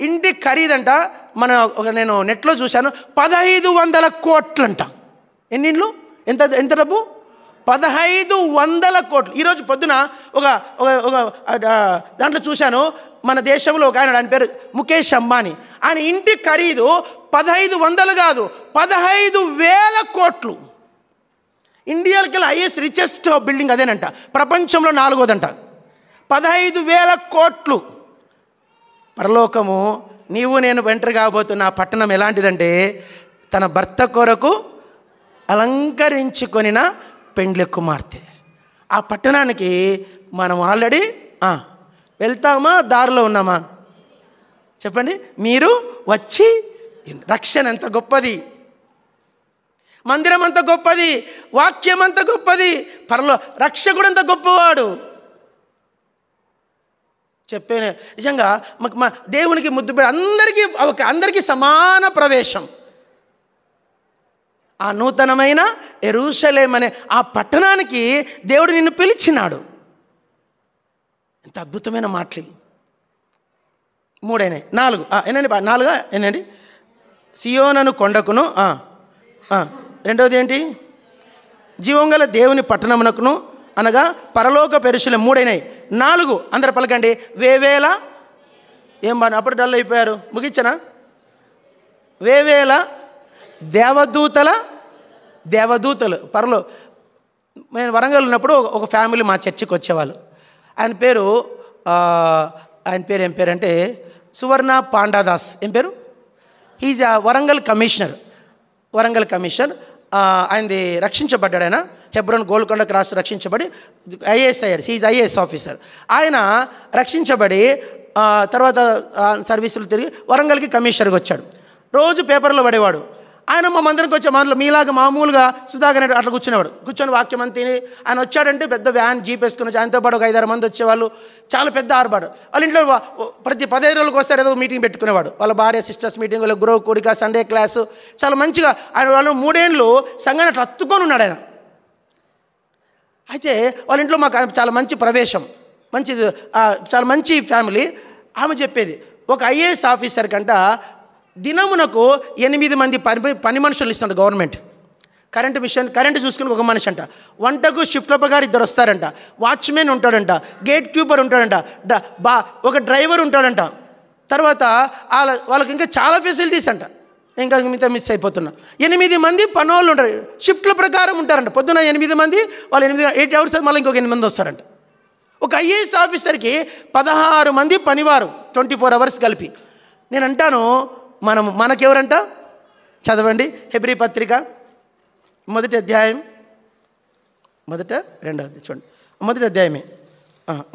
ఇంటి ఖరీదంట, నేను నెట్లో చూశాను, 1,500 కోట్లంట. ఎన్ని ఇండ్లు? ఎంత డబ్బు? 1,500 కోట్లు. ఈరోజు పొద్దున ఒక దాంట్లో చూశాను, మన దేశంలో ఒక ఆయన పేరు ముఖేష్ అంబానీ. ఆయన ఇంటి ఖరీదు 1,500 కాదు, 15,000 కోట్లు. ఇండియాకి హైయెస్ట్ రిచెస్ట్ బిల్డింగ్ అదేనంట, ప్రపంచంలో 4వదంట. 15,000 కోట్లు. పరలోకము నీవు నేను ఎంటర్ కాబోతున్న ఆ పట్టణం ఎలాంటిదంటే, తన భర్త కొరకు అలంకరించుకొనిన పెండ్లి కుమార్తె. ఆ పట్టణానికి మనం ఆల్రెడీ వెళ్తామా, దారిలో ఉన్నామా? చెప్పండి. మీరు వచ్చి, రక్షణ ఎంత గొప్పది, మందిరం అంత గొప్పది, వాక్యం అంత గొప్పది, రక్షకుడు అంత గొప్పవాడు. చెప్పాను నిజంగా మా దేవునికి ముద్దు అందరికీ సమాన ప్రవేశం. ఆ నూతనమైన యెరూషలేం అనే ఆ పట్టణానికి దేవుడు నిన్ను పిలిచినాడు. ఎంత అద్భుతమైన మాటలు. 3 అయినాయి. 4 ఎనండి? 4 ఎనండి? సియోనను కొండకును, రెండవది ఏంటి? జీవం గల దేవుని పట్టణమునకును, అనగా పరలోక యెరూషలేం. 3 అయినాయి. 4 అందరు పలకండి. వేవేల. ఏం బాగా అప్పుడు డల్ అయిపోయారు, ముగించనా? వేవేల దేవదూతలు పరలో. నేను వరంగల్ ఉన్నప్పుడు ఒక ఫ్యామిలీ మా చర్చికి వచ్చేవాళ్ళు. ఆయన పేరు ఏం పేరు అంటే సువర్ణ పాండాదాస్. ఏం పేరు? He's Warangal commissioner. ఆయనది రక్షించబడ్డాడు. ఆయన హెబ్రోన్ గోల్కొండ క్రాస్ రక్షించబడి IAS అయ్యారు. He's IAS officer. ఆయన రక్షించబడి తర్వాత సర్వీసులు తిరిగి వరంగల్కి కమిషనర్గా వచ్చాడు. రోజు పేపర్లో పడేవాడు. ఆయన మా మందిరంకి వచ్చే మనలో మీలాగా మామూలుగా సుధాకర్ రెడ్డి అట్లా కూర్చొని వాక్యం అంతా తిని ఆయన వచ్చాడంటే పెద్ద వ్యాన్ జీప్ వేసుకుని వచ్చి ఆయనతో పాటు ఒక 5-6 మంది వచ్చేవాళ్ళు. చాలా పెద్ద ఆర్బాడు. వాళ్ళ ఇంట్లో ప్రతి 15 రోజులకు వస్తారు ఏదో మీటింగ్ పెట్టుకునేవాడు. వాళ్ళ భార్య సిస్టర్స్ మీటింగ్, వాళ్ళ గ్రో కూడిక, సండే క్లాసు చాలా మంచిగా ఆయన వాళ్ళు 3 ఏళ్ళు సంఘాన్ని అట్లా అత్తుకొని ఉన్నాడు ఆయన. అయితే వాళ్ళ ఇంట్లో మాకు చాలా మంచి ప్రవేశం, మంచిది, చాలా మంచి ఫ్యామిలీ. ఆమె చెప్పేది ఒక ఐఏఎస్ ఆఫీసర్ కంట దినమునకు 8 మంది పని మనుషులు ఇస్తున్నారు గవర్నమెంట్. కరెంటు చూసుకుని ఒక మనిషి అంట, వంటకు షిఫ్ట్ల ప్రకారం 2 వస్తారంట, వాచ్మెన్ ఉంటాడంట, గేట్ కీపర్ ఉంటాడంట, ఒక డ్రైవర్ ఉంటాడంట. తర్వాత వాళ్ళకి ఇంకా చాలా ఫెసిలిటీస్ అంట. ఇంకా మిగతా మిస్ అయిపోతున్నా. 8 మంది పనోళ్ళు ఉంటారు, షిఫ్ట్ల ప్రకారం ఉంటారంట. పొద్దున్న 8 మంది, వాళ్ళు 8 అవర్స్ మళ్ళీ ఇంకొక 8 మంది వస్తారంట. ఒక ఐఏఎస్ ఆఫీసర్కి 16 మంది పనివారు 24 అవర్స్ కలిపి. నేను అంటాను మనకెవరంట? చదవండి హెబ్రీ పత్రిక 1వ అధ్యాయం 2వ చూడండి, 1వ అధ్యాయమే,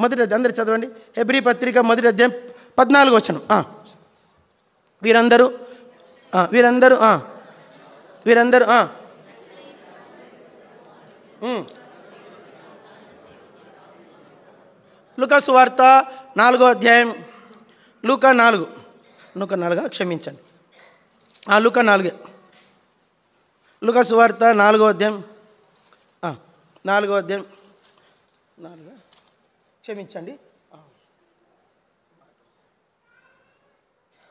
1వ అందరు చదవండి. హెబ్రీ పత్రిక 1వ అధ్యాయం 14వ వచనం. వీరందరూ లూకా సువార్త 4వ అధ్యాయం, లూకా 4 క్షమించండి, లూకా 4, లూకా సువార్త 4వ అధ్యాయం, 4వ అధ్యాయం 4 క్షమించండి,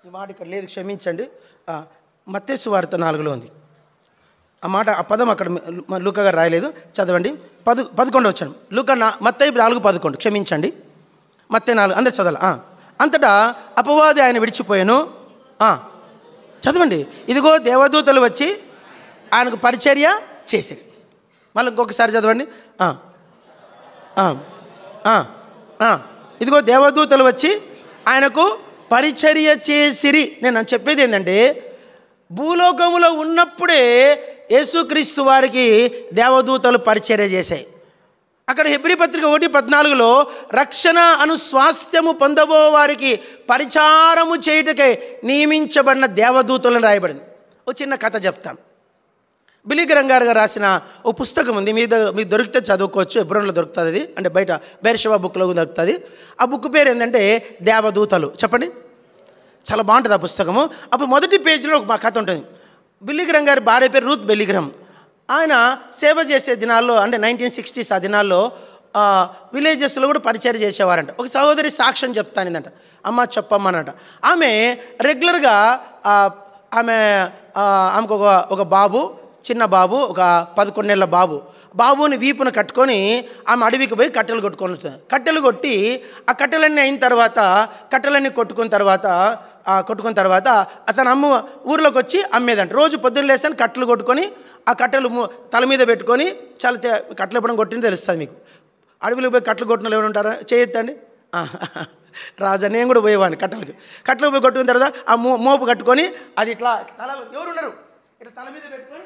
ఈ మాట ఇక్కడ లేదు, క్షమించండి. మత్తయి సువార్త 4లో ఉంది ఆ మాట. ఆ పదం అక్కడ లూకా గారు రాయలేదు, చదవండి. 11వ వచనం, మత్తయి 4:11, క్షమించండి, మత్తయి 4 అందరు చదవాలి. అంతటా అపవాది ఆయన విడిచిపోయాను. చదవండి. ఇదిగో దేవదూతలు వచ్చి ఆయనకు పరిచర్య చేసిరి. మళ్ళీ ఇంకొకసారి చదవండి. ఇదిగో దేవదూతలు వచ్చి ఆయనకు పరిచర్య చేసిరి. నేను చెప్పేది ఏంటంటే, భూలోకములో ఉన్నప్పుడే యేసుక్రీస్తు వారికి దేవదూతలు పరిచర్య చేశాయి. అక్కడ హెబ్రీ పత్రిక 1:14లో రక్షణ అను స్వాస్థ్యము పొందబో వారికి పరిచారము చేయుటకై నియమించబడిన దేవదూతలను రాయబడింది. ఒక చిన్న కథ చెప్తాను. బిలీ గ్రహం గారు రాసిన ఓ పుస్తకం ఉంది, మీకు దొరికితే చదువుకోవచ్చు. ఎబ్రోన్లో దొరుకుతుంది అది, అంటే బయట బెర్షెబా బుక్లో దొరుకుతుంది. ఆ బుక్ పేరు ఏంటంటే దేవదూతలు. చెప్పండి, చాలా బాగుంటుంది ఆ పుస్తకము. అప్పుడు మొదటి పేజీలో ఒక కథ ఉంటుంది. బిల్లీ గ్రహం గారి భార్య పేరు రూత్ బెల్లీ గ్రహం. ఆయన సేవ చేసే దినాల్లో, అంటే 1960s ఆ దినాల్లో విలేజెస్లో కూడా పరిచయం చేసేవారంట. ఒక సహోదరి సాక్ష్యం చెప్తానిందంట, అమ్మ చెప్పమ్మనంట. ఆమె రెగ్యులర్గా ఆమెకు ఒక బాబు, చిన్న బాబు, ఒక 11 నెలల బాబుని వీపున కట్టుకొని ఆమె అడవికి పోయి కట్టెలు కొట్టుకొని వస్తుంది. కట్టెలు కొట్టి ఆ కట్టెలన్నీ అయిన తర్వాత, కట్టెలన్నీ కొట్టుకున్న తర్వాత అతను ఊర్లోకి వచ్చి అమ్మేదంట. రోజు పొద్దున్న లేస్తాను కట్టెలు కొట్టుకొని ఆ కట్టెలు తల మీద పెట్టుకొని, చాలా కట్టెలు ఎప్పుడైనా కొట్టింది తెలుస్తుంది మీకు. అడవిలో పోయి కట్టెలు కొట్టిన ఎవరు ఉంటారా? చేయొద్దండి. రాజా, నేను కూడా పోయేవాడిని కట్టెలు పోయి కొట్టుకున్న తర్వాత ఆ మోపు కట్టుకొని అది ఇట్లా తల, ఎవరు ఉండరు, ఇట్లా తల మీద పెట్టుకొని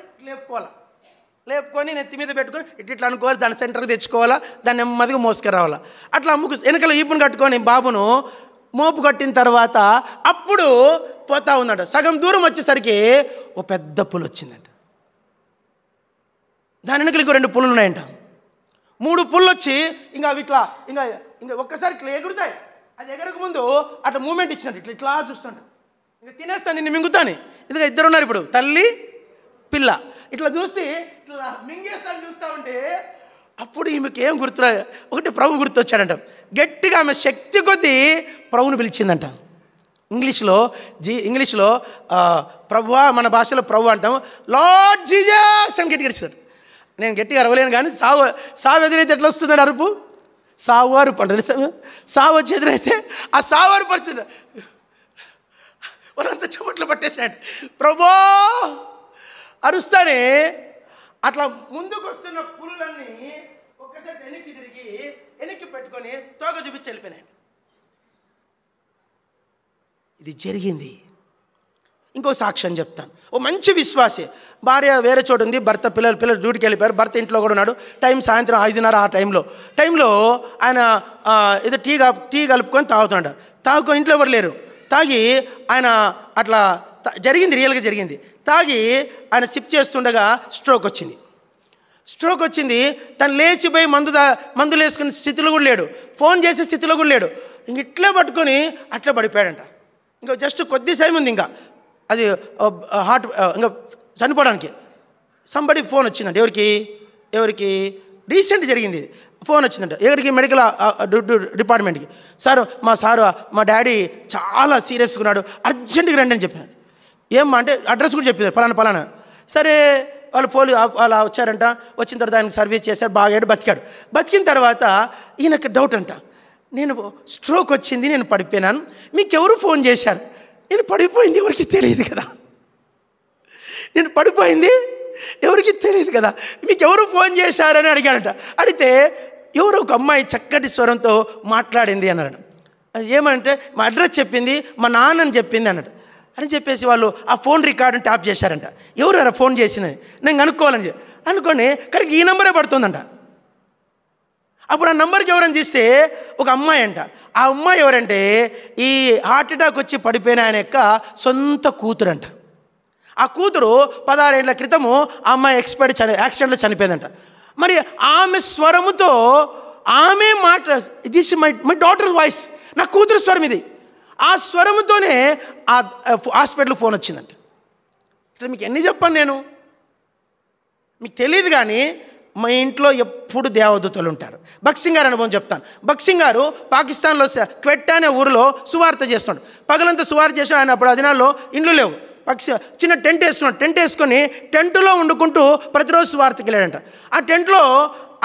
లేపుకొని నెత్తి మీద పెట్టుకొని ఇట్లా అనుకోవాలి, దాని సెంటర్కి తెచ్చుకోవాలా, దాన్ని నెమ్మదిగా మోసుకురావాలా. అట్లా వెనకాల ఈపును కట్టుకొని బాబును మోపు కట్టిన తర్వాత అప్పుడు పోతా ఉన్నాడు. సగం దూరం వచ్చేసరికి ఓ పెద్ద పులి వచ్చిందంట. దాని వెనకలు ఇంకో 2 పులులు ఉన్నాయంట. 3 పుల్లు వచ్చి ఇంకా అవి ఇట్లా ఇంకా ఒక్కసారి ఇట్లా ఎగురుతాయి. అది ఎగరకు ముందు అట్లా మూమెంట్ ఇచ్చినట్టు ఇట్లా చూస్తాడు. ఇంకా తినేస్తాను, నిన్ను మింగుతాను. ఎందుకంటే 2 ఉన్నారు ఇప్పుడు, తల్లి పిల్ల. ఇట్లా చూస్తే ఇట్లా మింగేస్తాను చూస్తూ ఉంటే అప్పుడు ఈమెకి ఏం గుర్తురా, ఒకటి ప్రభు గుర్తొచ్చాడంట. గట్టిగా ఆమె శక్తి కొద్దీ ప్రభుని పిలిచిందంట. ఇంగ్లీష్లో ప్రభువా, మన భాషలో ప్రభు అంటాం, లార్డ్ జీసస్ అని గట్టిగా ఇస్తాడు. నేను గట్టిగా అరవలేను కానీ సావు ఎదురైతే ఎట్లా వస్తుందని అరుపు, సావు అరుపు అంటారు. సావు వచ్చి ఎదురైతే ఆ సావు అరుపు పరిస్థితి వాళ్ళంతా చెమట్లు పట్టేసినట్టు ప్రభో అరుస్తానే. అట్లా ముందుకు వస్తున్న పులులన్నీ ఒక్కసారి వెనక్కి పెట్టుకొని తోక చూపించి వెళ్ళిపోయినాయి. ఇది జరిగింది. ఇంకో సాక్ష్యం చెప్తాను. ఓ మంచి విశ్వాసే, భార్య వేరే చోటు ఉంది, భర్త పిల్లలు డ్యూటీకి వెళ్ళిపోయారు, భర్త ఇంట్లో కూడా ఉన్నాడు. టైం సాయంత్రం 5:30 ఆ టైంలో ఆయన ఏదో టీ కలుపుకొని తాగుతున్నాడు. తాగుకొని ఇంట్లో ఎవరు లేరు. తాగి ఆయన అట్లా జరిగింది, రియల్గా జరిగింది. తాగి ఆయన సిప్ చేస్తుండగా స్ట్రోక్ వచ్చింది. తను లేచిపోయి మందులు వేసుకునే స్థితిలో కూడా లేడు, ఫోన్ చేసే స్థితిలో కూడా లేడు. ఇంక ఇట్లా పట్టుకొని అట్లా పడిపోయాడంట. ఇంకా జస్ట్ కొద్ది సమయం ఉంది, ఇంకా అది హార్ట్ ఇంకా చనిపోవడానికి. సంబడి ఫోన్ వచ్చిందంట. ఎవరికి రీసెంట్ జరిగింది. ఫోన్ వచ్చిందంట. ఎవరికి? మెడికల్ డిపార్ట్మెంట్కి. మా డాడీ చాలా సీరియస్గా ఉన్నాడు, అర్జెంటుగా రండి అని చెప్పాను. ఏమ్మా అంటే అడ్రస్ కూడా చెప్పారు, పలానా. సరే వాళ్ళు అలా వచ్చారంట. వచ్చిన తర్వాత ఆయనకు సర్వీస్ చేశారు, బాగాడు, బతికిన తర్వాత ఈయనకు డౌట్ అంట, నేను స్ట్రోక్ వచ్చింది, నేను పడిపోయినాను, మీకు ఎవరు ఫోన్ చేశారు? నేను పడిపోయింది ఎవరికి తెలియదు కదా, మీకు ఎవరు ఫోన్ చేశారని అడిగాడంట. అడిగితే ఎవరు ఒక అమ్మాయి చక్కటి స్వరంతో మాట్లాడింది అన్నాడు. ఏమంటే మా అడ్రస్ చెప్పింది, మా నాన్నని చెప్పింది అన్నాడు. అని చెప్పేసి వాళ్ళు ఆ ఫోన్ రికార్డుని ట్యాప్ చేశారంట. ఎవరు అలా ఫోన్ చేసిందని నేను అనుకోని కరెక్ట్ ఈ నెంబరే పడుతుందంట. అప్పుడు ఆ నెంబర్కి ఎవరని తీస్తే ఒక అమ్మాయి అంట. ఆ అమ్మాయి ఎవరంటే ఈ హార్ట్ అటాక్ వచ్చి పడిపోయిన ఆయన యొక్క సొంత కూతురు అంట. ఆ కూతురు 16 ఏళ్ల క్రితము ఆ అమ్మాయి యాక్సిడెంట్లో చనిపోయిందంట. మరి ఆమె స్వరముతో ఆమె దిస్ మై డాటర్ వాయిస్, నా కూతురు స్వరం ఇది. ఆ స్వరముతోనే ఆ హాస్పిటల్ ఫోన్ వచ్చిందంట. ఇట్లా మీకు ఎన్ని చెప్పాను నేను, మీకు తెలియదు. కానీ మా ఇంట్లో ఎప్పుడు దేవదూతలు ఉంటారు. భక్సింగ్ గారు అనుభవం చెప్తాను. భక్సింగ్ గారు పాకిస్తాన్లో క్వెట్టా అనే ఊరిలో సువార్త చేస్తున్నాడు. పగలంతా సువార్త చేసాడు. ఆయన అప్పుడు ఆ దినాల్లో ఇండ్లు లేవు. చిన్న టెంట్ వేసుకున్నాడు. టెంట్ వేసుకొని టెంట్లో వండుకుంటూ ప్రతిరోజు సువార్తకి వెళ్ళాడంట. ఆ టెంట్లో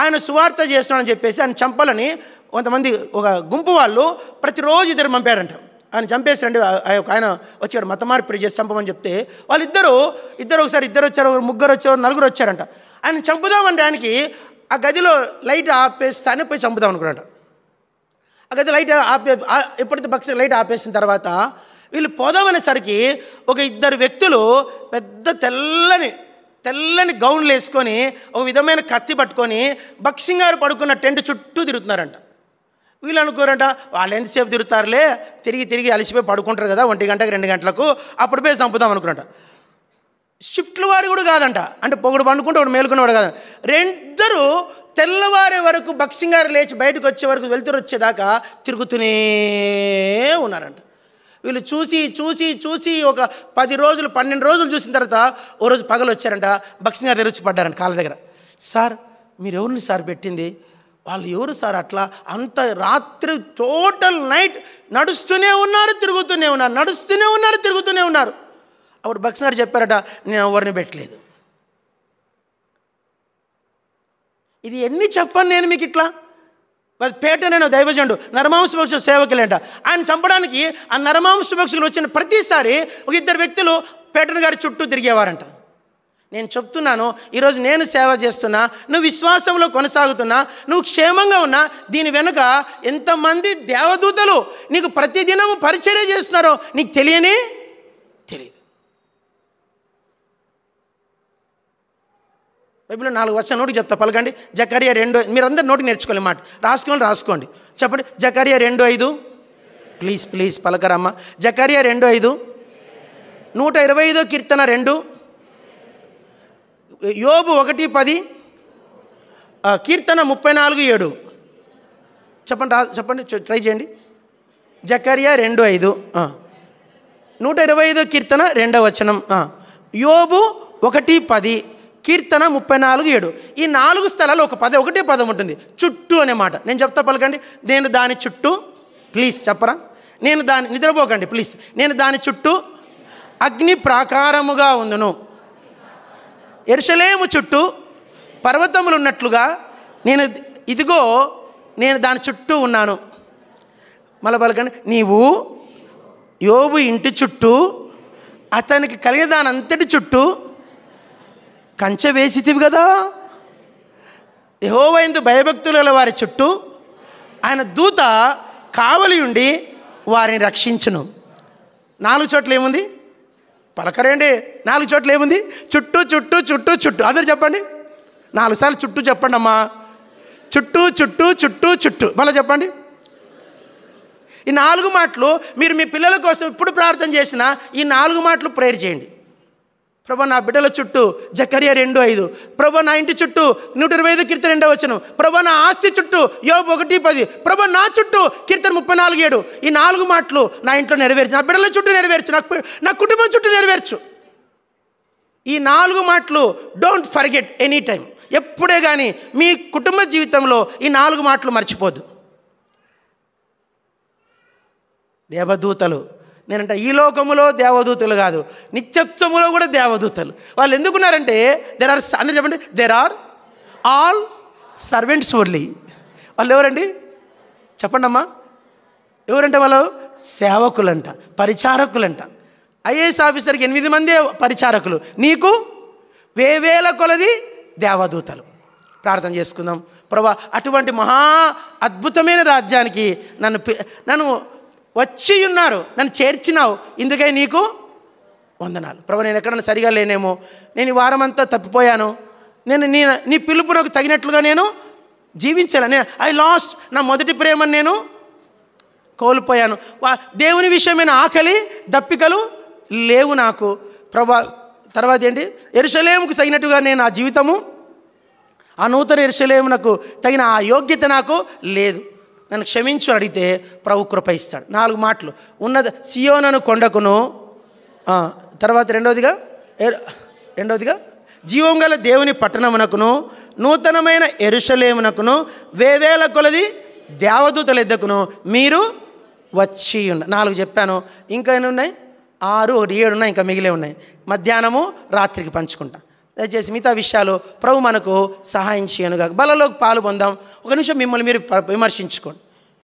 ఆయన సువార్త చేస్తున్నాడని చెప్పేసి ఆయన చంపాలని కొంతమంది ఒక గుంపు వాళ్ళు ప్రతిరోజు ఇద్దరు పంపారంట. ఆయన చంపేసారండి. ఆయన వచ్చాడు, మత మార్పిడి చేసి చంపమని చెప్తే వాళ్ళిద్దరు ఒకసారి ఇద్దరు వచ్చారు, ముగ్గురు వచ్చారు, నలుగురు వచ్చారంట. ఆయన చంపుదామంటే ఆయనకి ఆ గదిలో లైట్ ఆపేస్తానే పోయి చంపుదాం అనుకున్నాడు. ఆ గది లైట్ ఎప్పుడైతే భక్తి లైట్ ఆపేసిన తర్వాత వీళ్ళు పోదామనేసరికి ఒక ఇద్దరు వ్యక్తులు పెద్ద తెల్లని గౌన్లు వేసుకొని ఒక విధమైన కత్తి పట్టుకొని భక్సింగ్ గారు పడుకున్న టెంట్ చుట్టూ తిరుగుతున్నారంట. వీళ్ళు అనుకోరంట, వాళ్ళు ఎంతసేపు తిరుగుతారులే, తిరిగి అలసిపోయి పడుకుంటారు కదా 1 గంటకు 2 గంటలకు, అప్పుడు పోయి చంపుదాం అనుకున్నట. షిఫ్ట్ల వారు కూడా కాదంట, అంటే పొగడు పండుకుంటే ఒకడు మేలుకునేవాడు కాదు. రెండిద్దరు తెల్లవారే వరకు భక్సింగ్ గారు లేచి బయటకు వచ్చే వరకు వెళ్తురు వచ్చేదాకా తిరుగుతూనే ఉన్నారంట. వీళ్ళు చూసి ఒక 10 రోజులు 12 రోజులు చూసిన తర్వాత ఓ రోజు పగలు వచ్చారంట. భక్సింగ్ గారు తెరిచి పడ్డారంట కాళ్ళ దగ్గర. సార్ మీరు ఎవరిని సార్ పెట్టింది? వాళ్ళు ఎవరు సార్? అట్లా అంత రాత్రి టోటల్ నైట్ నడుస్తూనే ఉన్నారు, తిరుగుతూనే ఉన్నారు. అప్పుడు భక్సింగ్ గారు చెప్పారట, నేను ఎవరిని పెట్టలేదు. ఇది ఎన్ని చెప్పాను నేను మీకు. ఇట్లా పేట నేను దైవజనుడు నరమాంస పక్షుల సేవకులేంట. ఆయన చంపడానికి ఆ నరమాంస పక్షులు వచ్చిన ప్రతిసారి ఒక ఇద్దరు వ్యక్తులు పేటన్ గారి చుట్టూ తిరిగేవారంట. నేను చెప్తున్నాను, ఈరోజు నేను సేవ చేస్తున్నా, నువ్వు విశ్వాసంలో కొనసాగుతున్నా, నువ్వు క్షేమంగా ఉన్నా, దీని వెనుక ఎంతమంది దేవదూతలు నీకు ప్రతిదినము పరిచర్య చేస్తున్నారో నీకు తెలియదు. బైబిల్లో 4 వచనం నోటికి చెప్తా, పలకండి. జకరియా 2, మీరందరూ నోటికి నేర్చుకోవాలి మాట, రాసుకోండి. చెప్పండి. జకరియా 2:5. ప్లీజ్ పలకరమ్మా. జకరియా 2:5, 125 కీర్తన 2, యోబు 1:10, కీర్తన 34:7. చెప్పండి, ట్రై చేయండి. జకరియా 2:5, 125 కీర్తన 2వ వచనం, యోబు 1:10, కీర్తన 34:7. ఈ 4 స్థలాలు ఒకటే పదం ఉంటుంది, చుట్టూ అనే మాట. నేను చెప్తా, పలకండి. నేను దాని చుట్టూ, ప్లీజ్ చెప్పరా, నేను దాని, నిద్రపోకండి ప్లీజ్, నేను దాని చుట్టూ అగ్ని ప్రాకారముగా ఉందును, యెరూషలేము చుట్టూ పర్వతములు ఉన్నట్లుగా నేను దాని చుట్టూ ఉన్నాను. మళ్ళీ పలకండి. నీవు యోబు ఇంటి చుట్టూ, అతనికి కలిగిన దాని అంతటి చుట్టూ కంచె వేసితివి కదా. యెహోవా యందు భయభక్తులు గల వారి చుట్టూ ఆయన దూత కావలి ఉండి వారిని రక్షించును. 4 చోట్ల ఏముంది? పలకరండి. 4 చోట్ల ఏముంది? చుట్టూ. అందరు చెప్పండి. 4 సార్లు చుట్టూ చెప్పండి అమ్మా. చుట్టూ. మళ్ళీ చెప్పండి. ఈ 4 మాటలు మీరు మీ పిల్లల కోసం ఇప్పుడు ప్రార్థన చేసినా ఈ 4 మాటలు ప్రేయర్ చేయండి. ప్రభా నా బిడ్డల చుట్టూ జకర్యా 2:5. ప్రభా నా ఇంటి చుట్టూ 125 కీర్తన 2వ. ప్రభా నా ఆస్తి చుట్టూ యోబు 1:10. ప్రభా నా చుట్టూ కీర్తన 34:7. ఈ 4 మాటలు నా ఇంట్లో నెరవేర్చు, నా బిడ్డల చుట్టూ నెరవేర్చు, నా కుటుంబం చుట్టూ నెరవేర్చు. ఈ 4 మాటలు డోంట్ ఫర్గెట్ ఎనీ టైం. ఎప్పుడే కానీ మీ కుటుంబ జీవితంలో ఈ 4 మాటలు మర్చిపోద్దు. దేవదూతలు, నేనంట ఈ లోకములో దేవదూతలు కాదు, నిత్యత్వములో కూడా దేవదూతలు. వాళ్ళు ఎందుకున్నారంటే అందరూ చెప్పండి, there are all servants only. వాళ్ళు ఎవరండి చెప్పండి అమ్మా? ఎవరంటే వాళ్ళు సేవకులంట, పరిచారకులంట. ఐఏఎస్ ఆఫీసర్కి 8 మందే పరిచారకులు, నీకు వేవేల కొలది దేవదూతలు. ప్రార్థన చేసుకుందాం. ప్రభా అటువంటి మహా అద్భుతమైన రాజ్యానికి నన్ను వచ్చి ఉన్నారు, నన్ను చేర్చినావు, ఇందుకై నీకు వందనాలు. ప్రభా నేను ఎక్కడన్నా సరిగా లేనేమో, నేను ఈ వారం అంతా తప్పిపోయాను, నీ పిలుపు నాకు తగినట్లుగా నేను జీవించాను, ఐ లాస్ట్ నా మొదటి ప్రేమను నేను కోల్పోయాను, దేవుని విషయమైన ఆకలి దప్పికలు లేవు నాకు. ప్రభా తర్వాత ఏంటి, యెరూషలేముకు తగినట్టుగా నేను ఆ జీవితము, ఆ నూతన యెరూషలేమునకు తగిన ఆ యోగ్యత నాకు లేదు, నన్ను క్షమించు అడిగితే ప్రభు కృప ఇస్తాడు. 4 మాటలు ఉన్నత సియోనను కొండకును, తర్వాత రెండవదిగా జీవం గల దేవుని పట్టణమునకును నూతనమైన యెరూషలేమునకును వేవేల కొలది దేవదూతల ఎద్దకును మీరు వచ్చి 4 చెప్పాను. ఇంకా ఎన్ని ఉన్నాయి? 6, 1, 7 ఉన్నాయి, ఇంకా మిగిలే ఉన్నాయి. మధ్యాహ్నము రాత్రికి పంచుకుంటా. దయచేసి మిగతా విషయాలు ప్రభు మనకు సహాయం చేయనుగా. బలలోకి పాలు పొందాం. ఒక నిమిషం మిమ్మల్ని మీరు విమర్శించుకోండి.